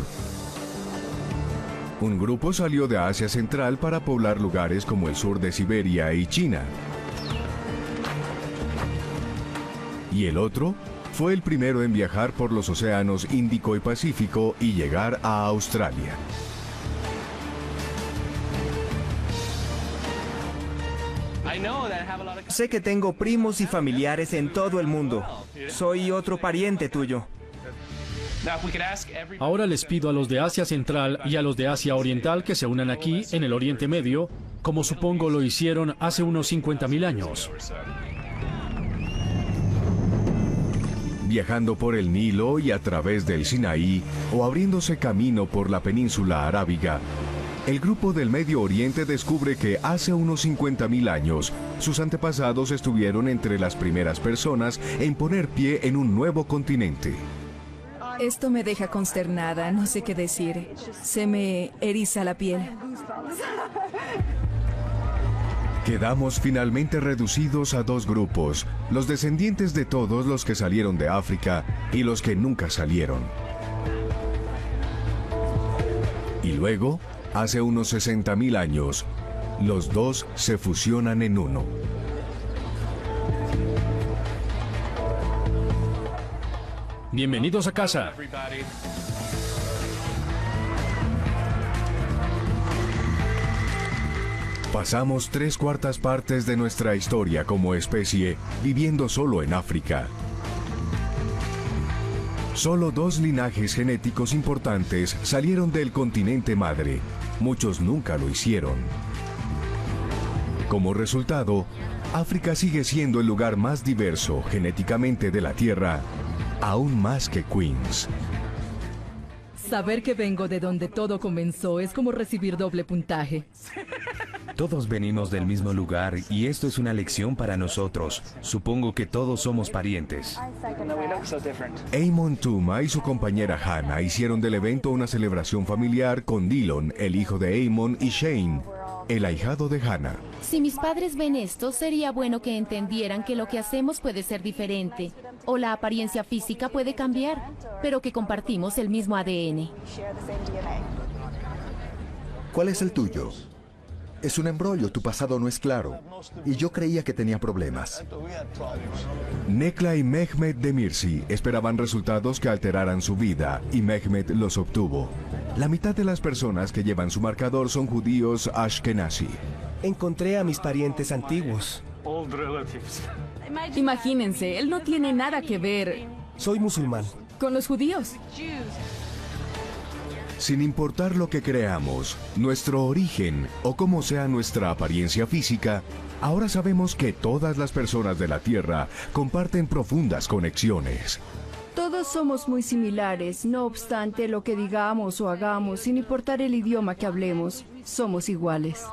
Un grupo salió de Asia Central para poblar lugares como el sur de Siberia y China. Y el otro fue el primero en viajar por los océanos Índico y Pacífico y llegar a Australia. Sé que tengo primos y familiares en todo el mundo. Soy otro pariente tuyo. Ahora les pido a los de Asia Central y a los de Asia Oriental que se unan aquí, en el Oriente Medio, como supongo lo hicieron hace unos 50.000 años. Viajando por el Nilo y a través del Sinaí, o abriéndose camino por la península arábiga, el grupo del Medio Oriente descubre que hace unos 50.000 años, sus antepasados estuvieron entre las primeras personas en poner pie en un nuevo continente. Esto me deja consternada, no sé qué decir. Se me eriza la piel. Quedamos finalmente reducidos a dos grupos, los descendientes de todos los que salieron de África y los que nunca salieron. Y luego, hace unos 60.000 años, los dos se fusionan en uno. Bienvenidos a casa. Pasamos 3/4 partes de nuestra historia como especie viviendo solo en África. Solo 2 linajes genéticos importantes salieron del continente madre. Muchos nunca lo hicieron. Como resultado, África sigue siendo el lugar más diverso genéticamente de la Tierra, aún más que Queens. Saber que vengo de donde todo comenzó es como recibir doble puntaje. Todos venimos del mismo lugar y esto es una lección para nosotros. Supongo que todos somos parientes. Amon Tuma y su compañera Hannah hicieron del evento una celebración familiar con Dillon, el hijo de Amon, y Shane, el ahijado de Hannah. Si mis padres ven esto, sería bueno que entendieran que lo que hacemos puede ser diferente, o la apariencia física puede cambiar, pero que compartimos el mismo ADN. ¿Cuál es el tuyo? Es un embrollo, tu pasado no es claro. Y yo creía que tenía problemas. Nekla y Mehmet Demirci esperaban resultados que alteraran su vida, y Mehmet los obtuvo. La mitad de las personas que llevan su marcador son judíos Ashkenazi. Encontré a mis parientes antiguos. Imagínense, él no tiene nada que ver Soy musulmán. con los judíos. Sin importar lo que creamos, nuestro origen o como sea nuestra apariencia física, ahora sabemos que todas las personas de la Tierra comparten profundas conexiones. Todos somos muy similares, no obstante lo que digamos o hagamos, sin importar el idioma que hablemos, somos iguales.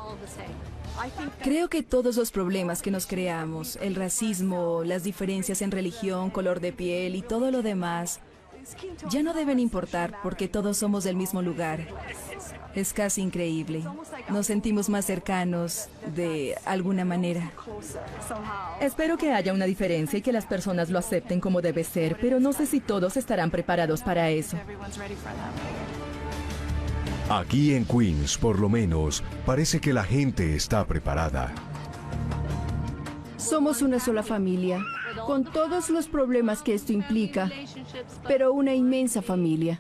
Creo que todos los problemas que nos creamos, el racismo, las diferencias en religión, color de piel y todo lo demás, ya no deben importar porque todos somos del mismo lugar. Es casi increíble. Nos sentimos más cercanos de alguna manera. Espero que haya una diferencia y que las personas lo acepten como debe ser, pero no sé si todos estarán preparados para eso. Aquí en Queens, por lo menos, parece que la gente está preparada. Somos una sola familia, con todos los problemas que esto implica, pero una inmensa familia.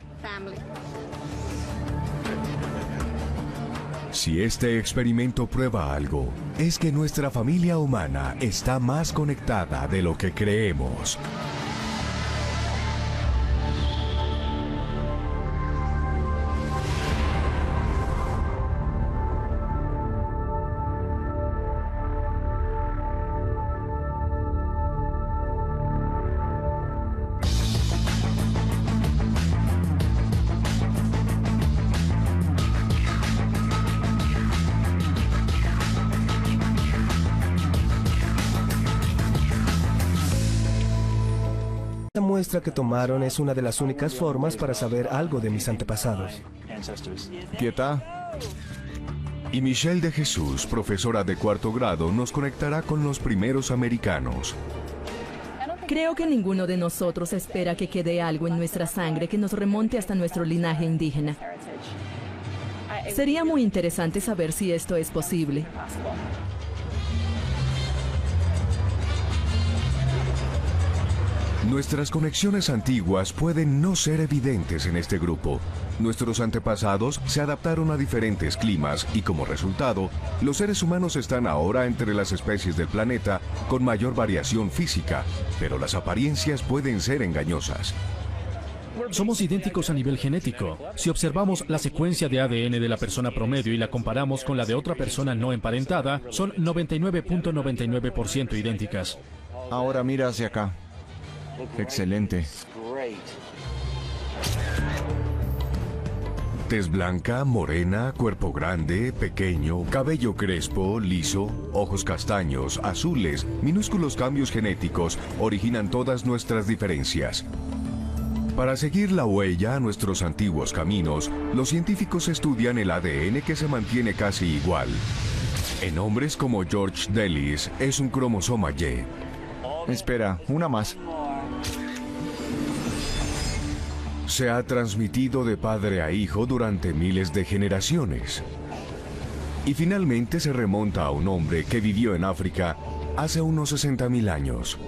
Si este experimento prueba algo, es que nuestra familia humana está más conectada de lo que creemos. Esta muestra que tomaron es una de las únicas formas para saber algo de mis antepasados. Quieta. Y Michelle de Jesús, profesora de 4º grado, nos conectará con los primeros americanos. Creo que ninguno de nosotros espera que quede algo en nuestra sangre que nos remonte hasta nuestro linaje indígena. Sería muy interesante saber si esto es posible. Nuestras conexiones antiguas pueden no ser evidentes en este grupo. Nuestros antepasados se adaptaron a diferentes climas y como resultado, los seres humanos están ahora entre las especies del planeta con mayor variación física, pero las apariencias pueden ser engañosas. Somos idénticos a nivel genético. Si observamos la secuencia de ADN de la persona promedio y la comparamos con la de otra persona no emparentada, son 99.99% idénticas. Ahora mira hacia acá. Excelente. Tez blanca, morena, cuerpo grande, pequeño, cabello crespo, liso, ojos castaños, azules, minúsculos cambios genéticos originan todas nuestras diferencias. Para seguir la huella a nuestros antiguos caminos, los científicos estudian el ADN que se mantiene casi igual. En hombres como George Delis es un cromosoma Y. Espera, una más. Se ha transmitido de padre a hijo durante miles de generaciones. Y finalmente se remonta a un hombre que vivió en África hace unos 60.000 años.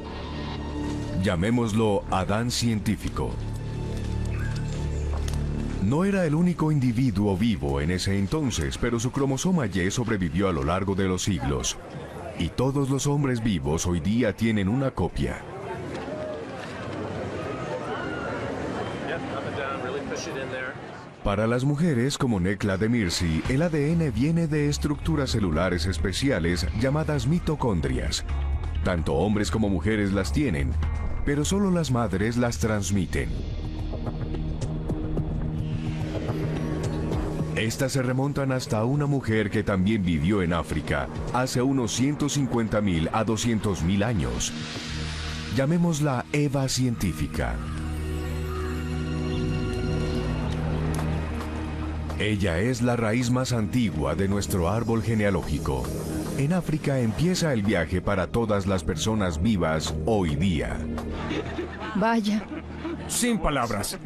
Llamémoslo Adán científico. No era el único individuo vivo en ese entonces, pero su cromosoma Y sobrevivió a lo largo de los siglos. Y todos los hombres vivos hoy día tienen una copia. Para las mujeres como Nekla Demirci, el ADN viene de estructuras celulares especiales llamadas mitocondrias. Tanto hombres como mujeres las tienen, pero solo las madres las transmiten. Estas se remontan hasta una mujer que también vivió en África hace unos 150.000 a 200.000 años. Llamémosla Eva científica. Ella es la raíz más antigua de nuestro árbol genealógico. En África empieza el viaje para todas las personas vivas hoy día. Vaya. Sin palabras.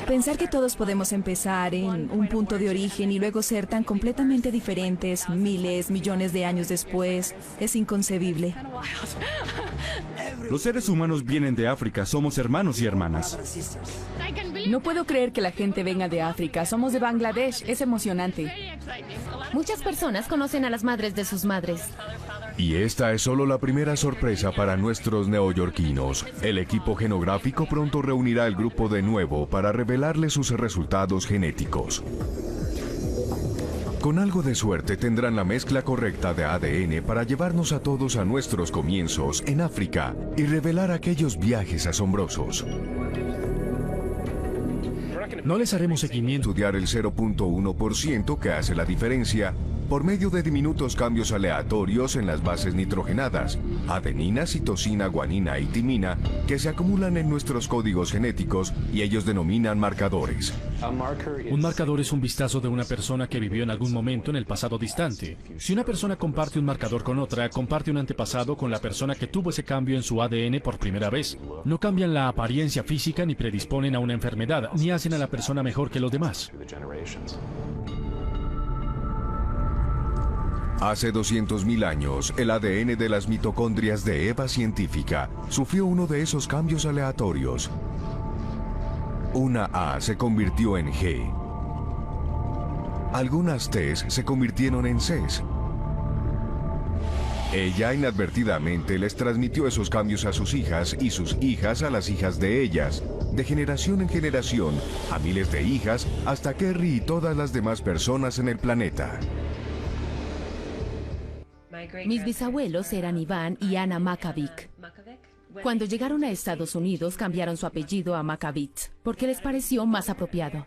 Pensar que todos podemos empezar en un punto de origen y luego ser tan completamente diferentes miles, millones de años después es inconcebible. Los seres humanos vienen de África, somos hermanos y hermanas. No puedo creer que la gente venga de África. Somos de Bangladesh. Es emocionante. Muchas personas conocen a las madres de sus madres. Y esta es solo la primera sorpresa para nuestros neoyorquinos. El equipo genográfico pronto reunirá el grupo de nuevo para revelarles sus resultados genéticos. Con algo de suerte tendrán la mezcla correcta de ADN para llevarnos a todos a nuestros comienzos en África y revelar aquellos viajes asombrosos. No les haremos seguimiento. Estudiar el 0.1% que hace la diferencia por medio de diminutos cambios aleatorios en las bases nitrogenadas, adenina, citosina, guanina y timina, que se acumulan en nuestros códigos genéticos y ellos denominan marcadores. Un marcador es un vistazo de una persona que vivió en algún momento en el pasado distante. Si una persona comparte un marcador con otra, comparte un antepasado con la persona que tuvo ese cambio en su ADN por primera vez. No cambian la apariencia física ni predisponen a una enfermedad, ni hacen a la persona mejor que los demás. Hace 200.000 años, el ADN de las mitocondrias de Eva científica sufrió uno de esos cambios aleatorios. Una A se convirtió en G. Algunas T's se convirtieron en C's. Ella inadvertidamente les transmitió esos cambios a sus hijas y sus hijas a las hijas de ellas, de generación en generación, a miles de hijas, hasta Kerry y todas las demás personas en el planeta. Mis bisabuelos eran Iván y Ana Mackovic. Cuando llegaron a Estados Unidos, cambiaron su apellido a Mackovic, porque les pareció más apropiado.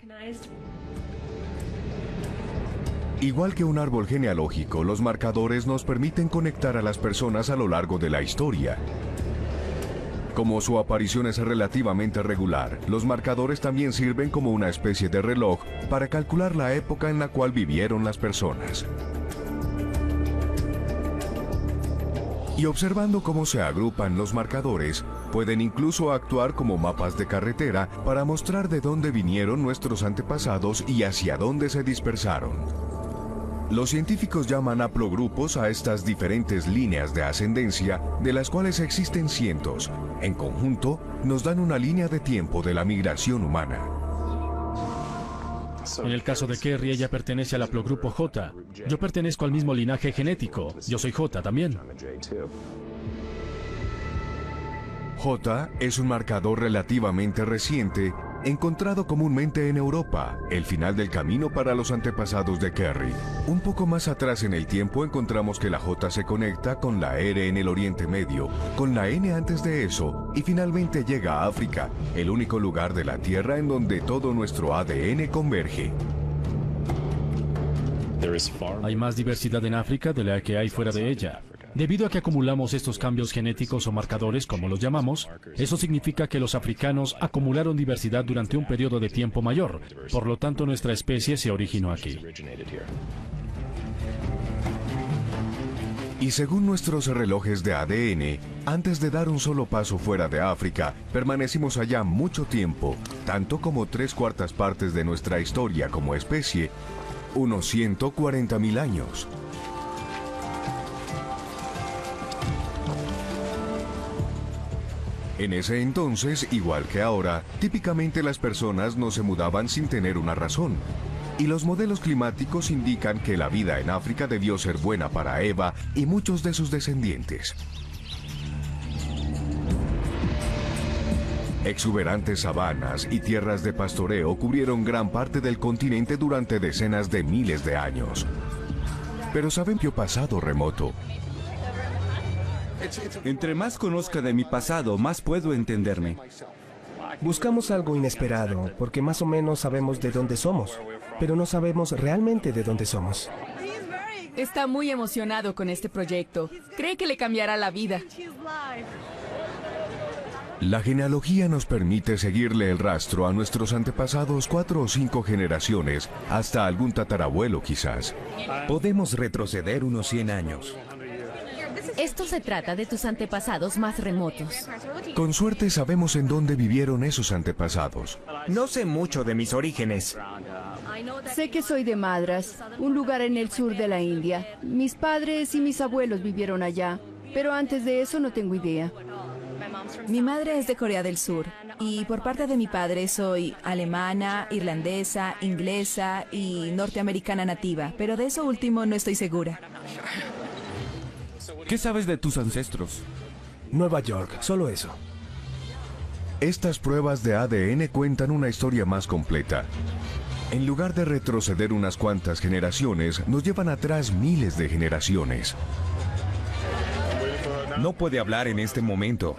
Igual que un árbol genealógico, los marcadores nos permiten conectar a las personas a lo largo de la historia. Como su aparición es relativamente regular, los marcadores también sirven como una especie de reloj para calcular la época en la cual vivieron las personas. Y observando cómo se agrupan los marcadores, pueden incluso actuar como mapas de carretera para mostrar de dónde vinieron nuestros antepasados y hacia dónde se dispersaron. Los científicos llaman haplogrupos a estas diferentes líneas de ascendencia, de las cuales existen cientos. En conjunto, nos dan una línea de tiempo de la migración humana. En el caso de Kerry, ella pertenece al haplogrupo J. Yo pertenezco al mismo linaje genético. Yo soy J también. J es un marcador relativamente reciente, encontrado comúnmente en Europa, el final del camino para los antepasados de Kerry. Un poco más atrás en el tiempo encontramos que la J se conecta con la R en el Oriente Medio, con la N antes de eso, y finalmente llega a África, el único lugar de la Tierra en donde todo nuestro ADN converge. Hay más diversidad en África de la que hay fuera de ella. Debido a que acumulamos estos cambios genéticos o marcadores, como los llamamos, eso significa que los africanos acumularon diversidad durante un periodo de tiempo mayor. Por lo tanto, nuestra especie se originó aquí. Y según nuestros relojes de ADN, antes de dar un solo paso fuera de África, permanecimos allá mucho tiempo, tanto como 3/4 partes de nuestra historia como especie, unos 140.000 años. En ese entonces, igual que ahora, típicamente las personas no se mudaban sin tener una razón. Y los modelos climáticos indican que la vida en África debió ser buena para Eva y muchos de sus descendientes. Exuberantes sabanas y tierras de pastoreo cubrieron gran parte del continente durante decenas de miles de años. Pero ¿saben qué pasado remoto? Entre más conozca de mi pasado, más puedo entenderme. Buscamos algo inesperado, porque más o menos sabemos de dónde somos, pero no sabemos realmente de dónde somos. Está muy emocionado con este proyecto. Cree que le cambiará la vida. La genealogía nos permite seguirle el rastro a nuestros antepasados 4 o 5 generaciones, hasta algún tatarabuelo quizás. Podemos retroceder unos 100 años. Esto se trata de tus antepasados más remotos. Con suerte sabemos en dónde vivieron esos antepasados. No sé mucho de mis orígenes. Sé que soy de Madras, un lugar en el sur de la India. Mis padres y mis abuelos vivieron allá, pero antes de eso no tengo idea. Mi madre es de Corea del Sur y por parte de mi padre soy alemana, irlandesa, inglesa y norteamericana nativa, pero de eso último no estoy segura. ¿Qué sabes de tus ancestros? Nueva York, solo eso. Estas pruebas de ADN cuentan una historia más completa. En lugar de retroceder unas cuantas generaciones, nos llevan atrás miles de generaciones. No puede hablar en este momento.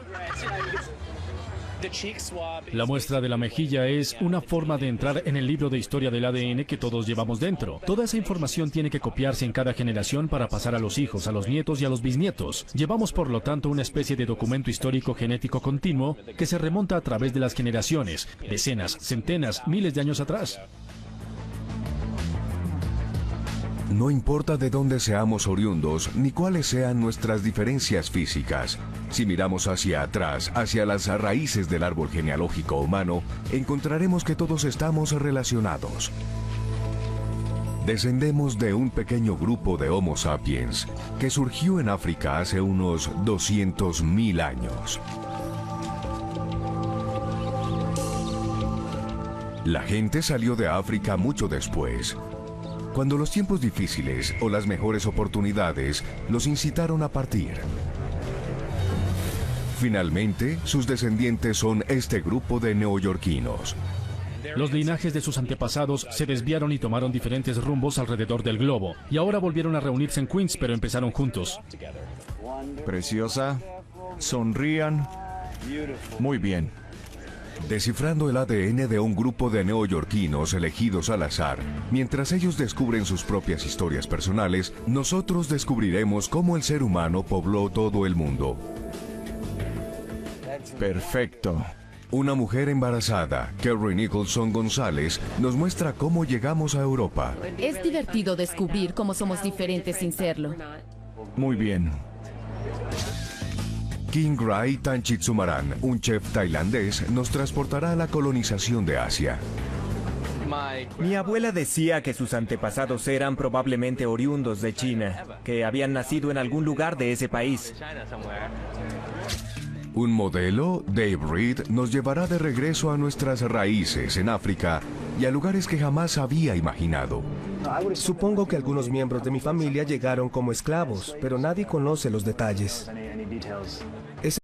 La muestra de la mejilla es una forma de entrar en el libro de historia del ADN que todos llevamos dentro. Toda esa información tiene que copiarse en cada generación para pasar a los hijos, a los nietos y a los bisnietos. Llevamos, por lo tanto, una especie de documento histórico genético continuo que se remonta a través de las generaciones, decenas, centenas, miles de años atrás. No importa de dónde seamos oriundos, ni cuáles sean nuestras diferencias físicas. Si miramos hacia atrás, hacia las raíces del árbol genealógico humano, encontraremos que todos estamos relacionados. Descendemos de un pequeño grupo de Homo sapiens, que surgió en África hace unos 200.000 años. La gente salió de África mucho después, cuando los tiempos difíciles o las mejores oportunidades los incitaron a partir. Finalmente, sus descendientes son este grupo de neoyorquinos. Los linajes de sus antepasados se desviaron y tomaron diferentes rumbos alrededor del globo, y ahora volvieron a reunirse en Queens, pero empezaron juntos. Preciosa, sonrían. Muy bien. Descifrando el ADN de un grupo de neoyorquinos elegidos al azar, mientras ellos descubren sus propias historias personales, nosotros descubriremos cómo el ser humano pobló todo el mundo. Perfecto. Una mujer embarazada, Kerry Nicholson González, nos muestra cómo llegamos a Europa. Es divertido descubrir cómo somos diferentes sin serlo. Muy bien. Kingray Tanchitsumaran, un chef tailandés, nos transportará a la colonización de Asia. Mi abuela decía que sus antepasados eran probablemente oriundos de China, que habían nacido en algún lugar de ese país. Un modelo, Dave Reed, nos llevará de regreso a nuestras raíces en África y a lugares que jamás había imaginado. Supongo que algunos miembros de mi familia llegaron como esclavos, pero nadie conoce los detalles. Es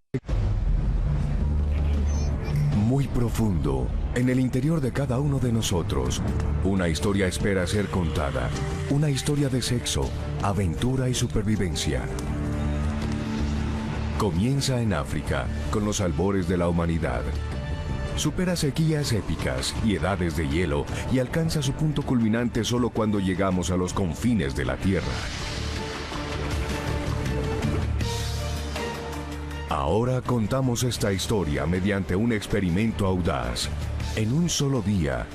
muy profundo, en el interior de cada uno de nosotros, una historia espera ser contada. Una historia de sexo, aventura y supervivencia. Comienza en África, con los albores de la humanidad. Supera sequías épicas y edades de hielo y alcanza su punto culminante solo cuando llegamos a los confines de la Tierra. Ahora contamos esta historia mediante un experimento audaz. En un solo día,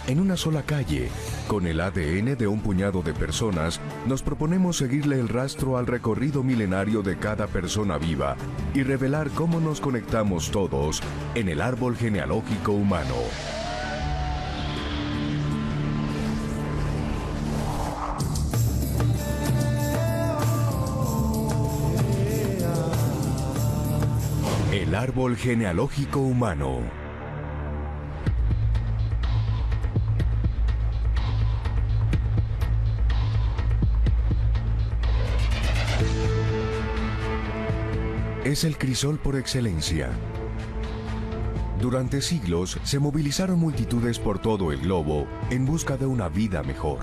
en una sola calle, con el ADN de un puñado de personas, nos proponemos seguirle el rastro al recorrido milenario de cada persona viva y revelar cómo nos conectamos todos en el árbol genealógico humano. El árbol genealógico humano. Es el crisol por excelencia. Durante siglos se movilizaron multitudes por todo el globo en busca de una vida mejor.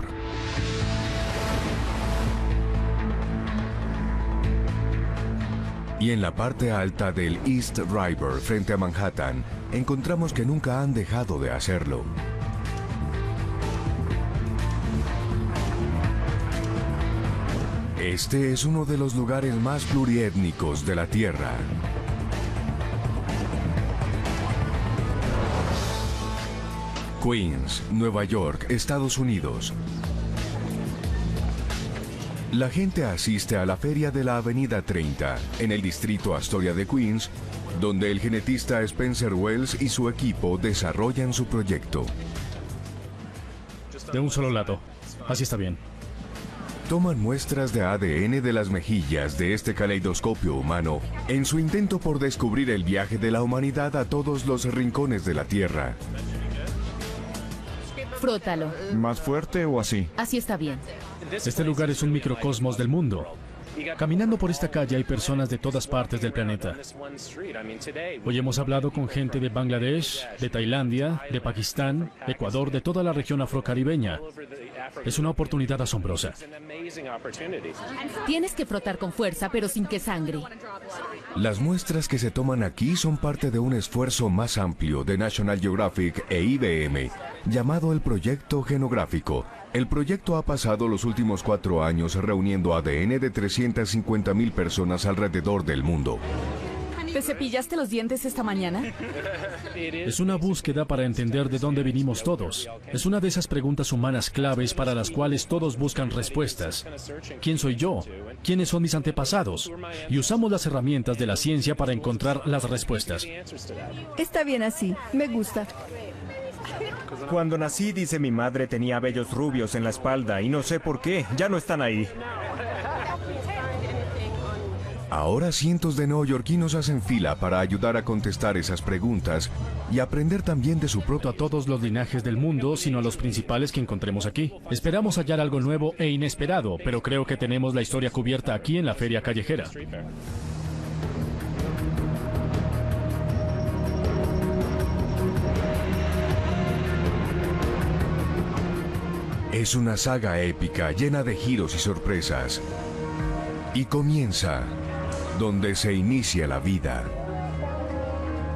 Y en la parte alta del East River, frente a Manhattan, encontramos que nunca han dejado de hacerlo. Este es uno de los lugares más pluriétnicos de la Tierra. Queens, Nueva York, Estados Unidos. La gente asiste a la feria de la Avenida 30, en el distrito Astoria de Queens, donde el genetista Spencer Wells y su equipo desarrollan su proyecto. De un solo lado. Así está bien. Toman muestras de ADN de las mejillas de este caleidoscopio humano en su intento por descubrir el viaje de la humanidad a todos los rincones de la Tierra. Frótalo. ¿Más fuerte o así? Así está bien. Este lugar es un microcosmos del mundo. Caminando por esta calle hay personas de todas partes del planeta. Hoy hemos hablado con gente de Bangladesh, de Tailandia, de Pakistán, Ecuador, de toda la región afrocaribeña. Es una oportunidad asombrosa. Tienes que frotar con fuerza, pero sin que sangre. Las muestras que se toman aquí son parte de un esfuerzo más amplio de National Geographic e IBM, llamado el Proyecto Genográfico. El proyecto ha pasado los últimos 4 años reuniendo ADN de 350,000 personas alrededor del mundo. ¿Te cepillaste los dientes esta mañana? Es una búsqueda para entender de dónde vinimos todos. Es una de esas preguntas humanas claves para las cuales todos buscan respuestas. ¿Quién soy yo? ¿Quiénes son mis antepasados? Y usamos las herramientas de la ciencia para encontrar las respuestas. Está bien así, me gusta. Cuando nací, dice mi madre, tenía vellos rubios en la espalda y no sé por qué, ya no están ahí. Ahora cientos de neoyorquinos hacen fila para ayudar a contestar esas preguntas y aprender también de su propio. A todos los linajes del mundo, sino a los principales que encontremos aquí. Esperamos hallar algo nuevo e inesperado, pero creo que tenemos la historia cubierta aquí en la feria callejera. Es una saga épica llena de giros y sorpresas. Y comienza donde se inicia la vida.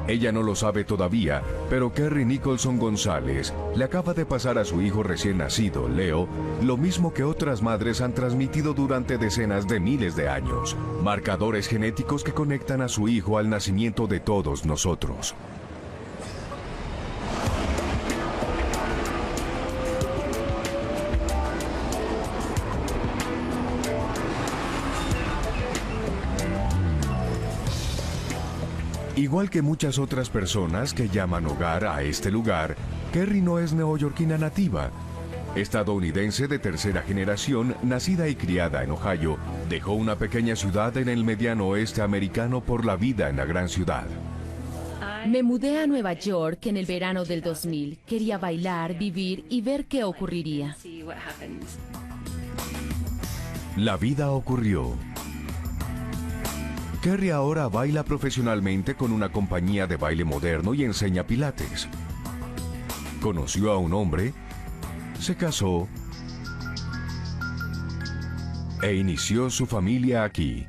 Ella no lo sabe todavía, pero Kerry Nicholson González le acaba de pasar a su hijo recién nacido, Leo, lo mismo que otras madres han transmitido durante decenas de miles de años. Marcadores genéticos que conectan a su hijo al nacimiento de todos nosotros. Igual que muchas otras personas que llaman hogar a este lugar, Kerry no es neoyorquina nativa. Estadounidense de tercera generación, nacida y criada en Ohio, dejó una pequeña ciudad en el mediano oeste americano por la vida en la gran ciudad. Me mudé a Nueva York en el verano del 2000. Quería bailar, vivir y ver qué ocurriría. La vida ocurrió. Kerry ahora baila profesionalmente con una compañía de baile moderno y enseña pilates. Conoció a un hombre, se casó e inició su familia aquí.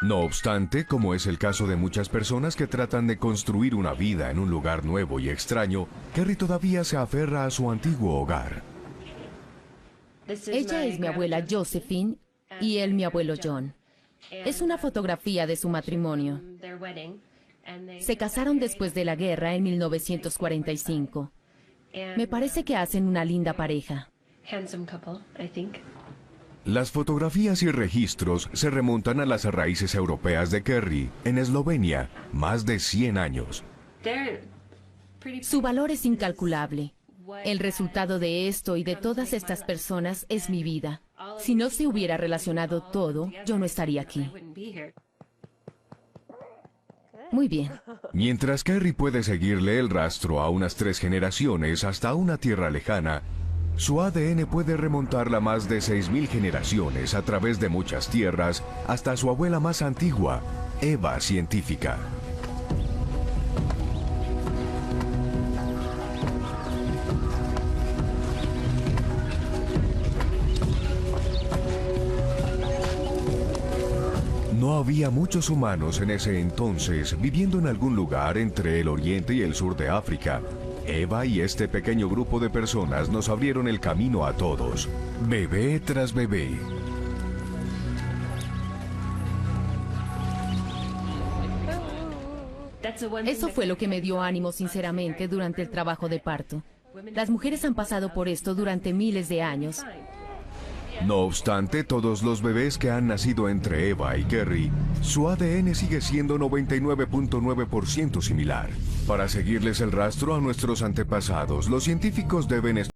No obstante, como es el caso de muchas personas que tratan de construir una vida en un lugar nuevo y extraño, Kerry todavía se aferra a su antiguo hogar. Ella es mi abuela Josephine y él mi abuelo John. Es una fotografía de su matrimonio. Se casaron después de la guerra en 1945. Me parece que hacen una linda pareja. Las fotografías y registros se remontan a las raíces europeas de Kerry, en Eslovenia, más de 100 años. Su valor es incalculable. El resultado de esto y de todas estas personas es mi vida. Si no se hubiera relacionado todo, yo no estaría aquí. Muy bien. Mientras Kerry puede seguirle el rastro a unas 3 generaciones hasta una tierra lejana, su ADN puede remontarla más de 6.000 generaciones a través de muchas tierras hasta su abuela más antigua, Eva científica. No había muchos humanos en ese entonces viviendo en algún lugar entre el oriente y el sur de África. Eva y este pequeño grupo de personas nos abrieron el camino a todos, bebé tras bebé. Eso fue lo que me dio ánimo sinceramente durante el trabajo de parto. Las mujeres han pasado por esto durante miles de años. No obstante, todos los bebés que han nacido entre Eva y Kerry, su ADN sigue siendo 99.9% similar. Para seguirles el rastro a nuestros antepasados, los científicos deben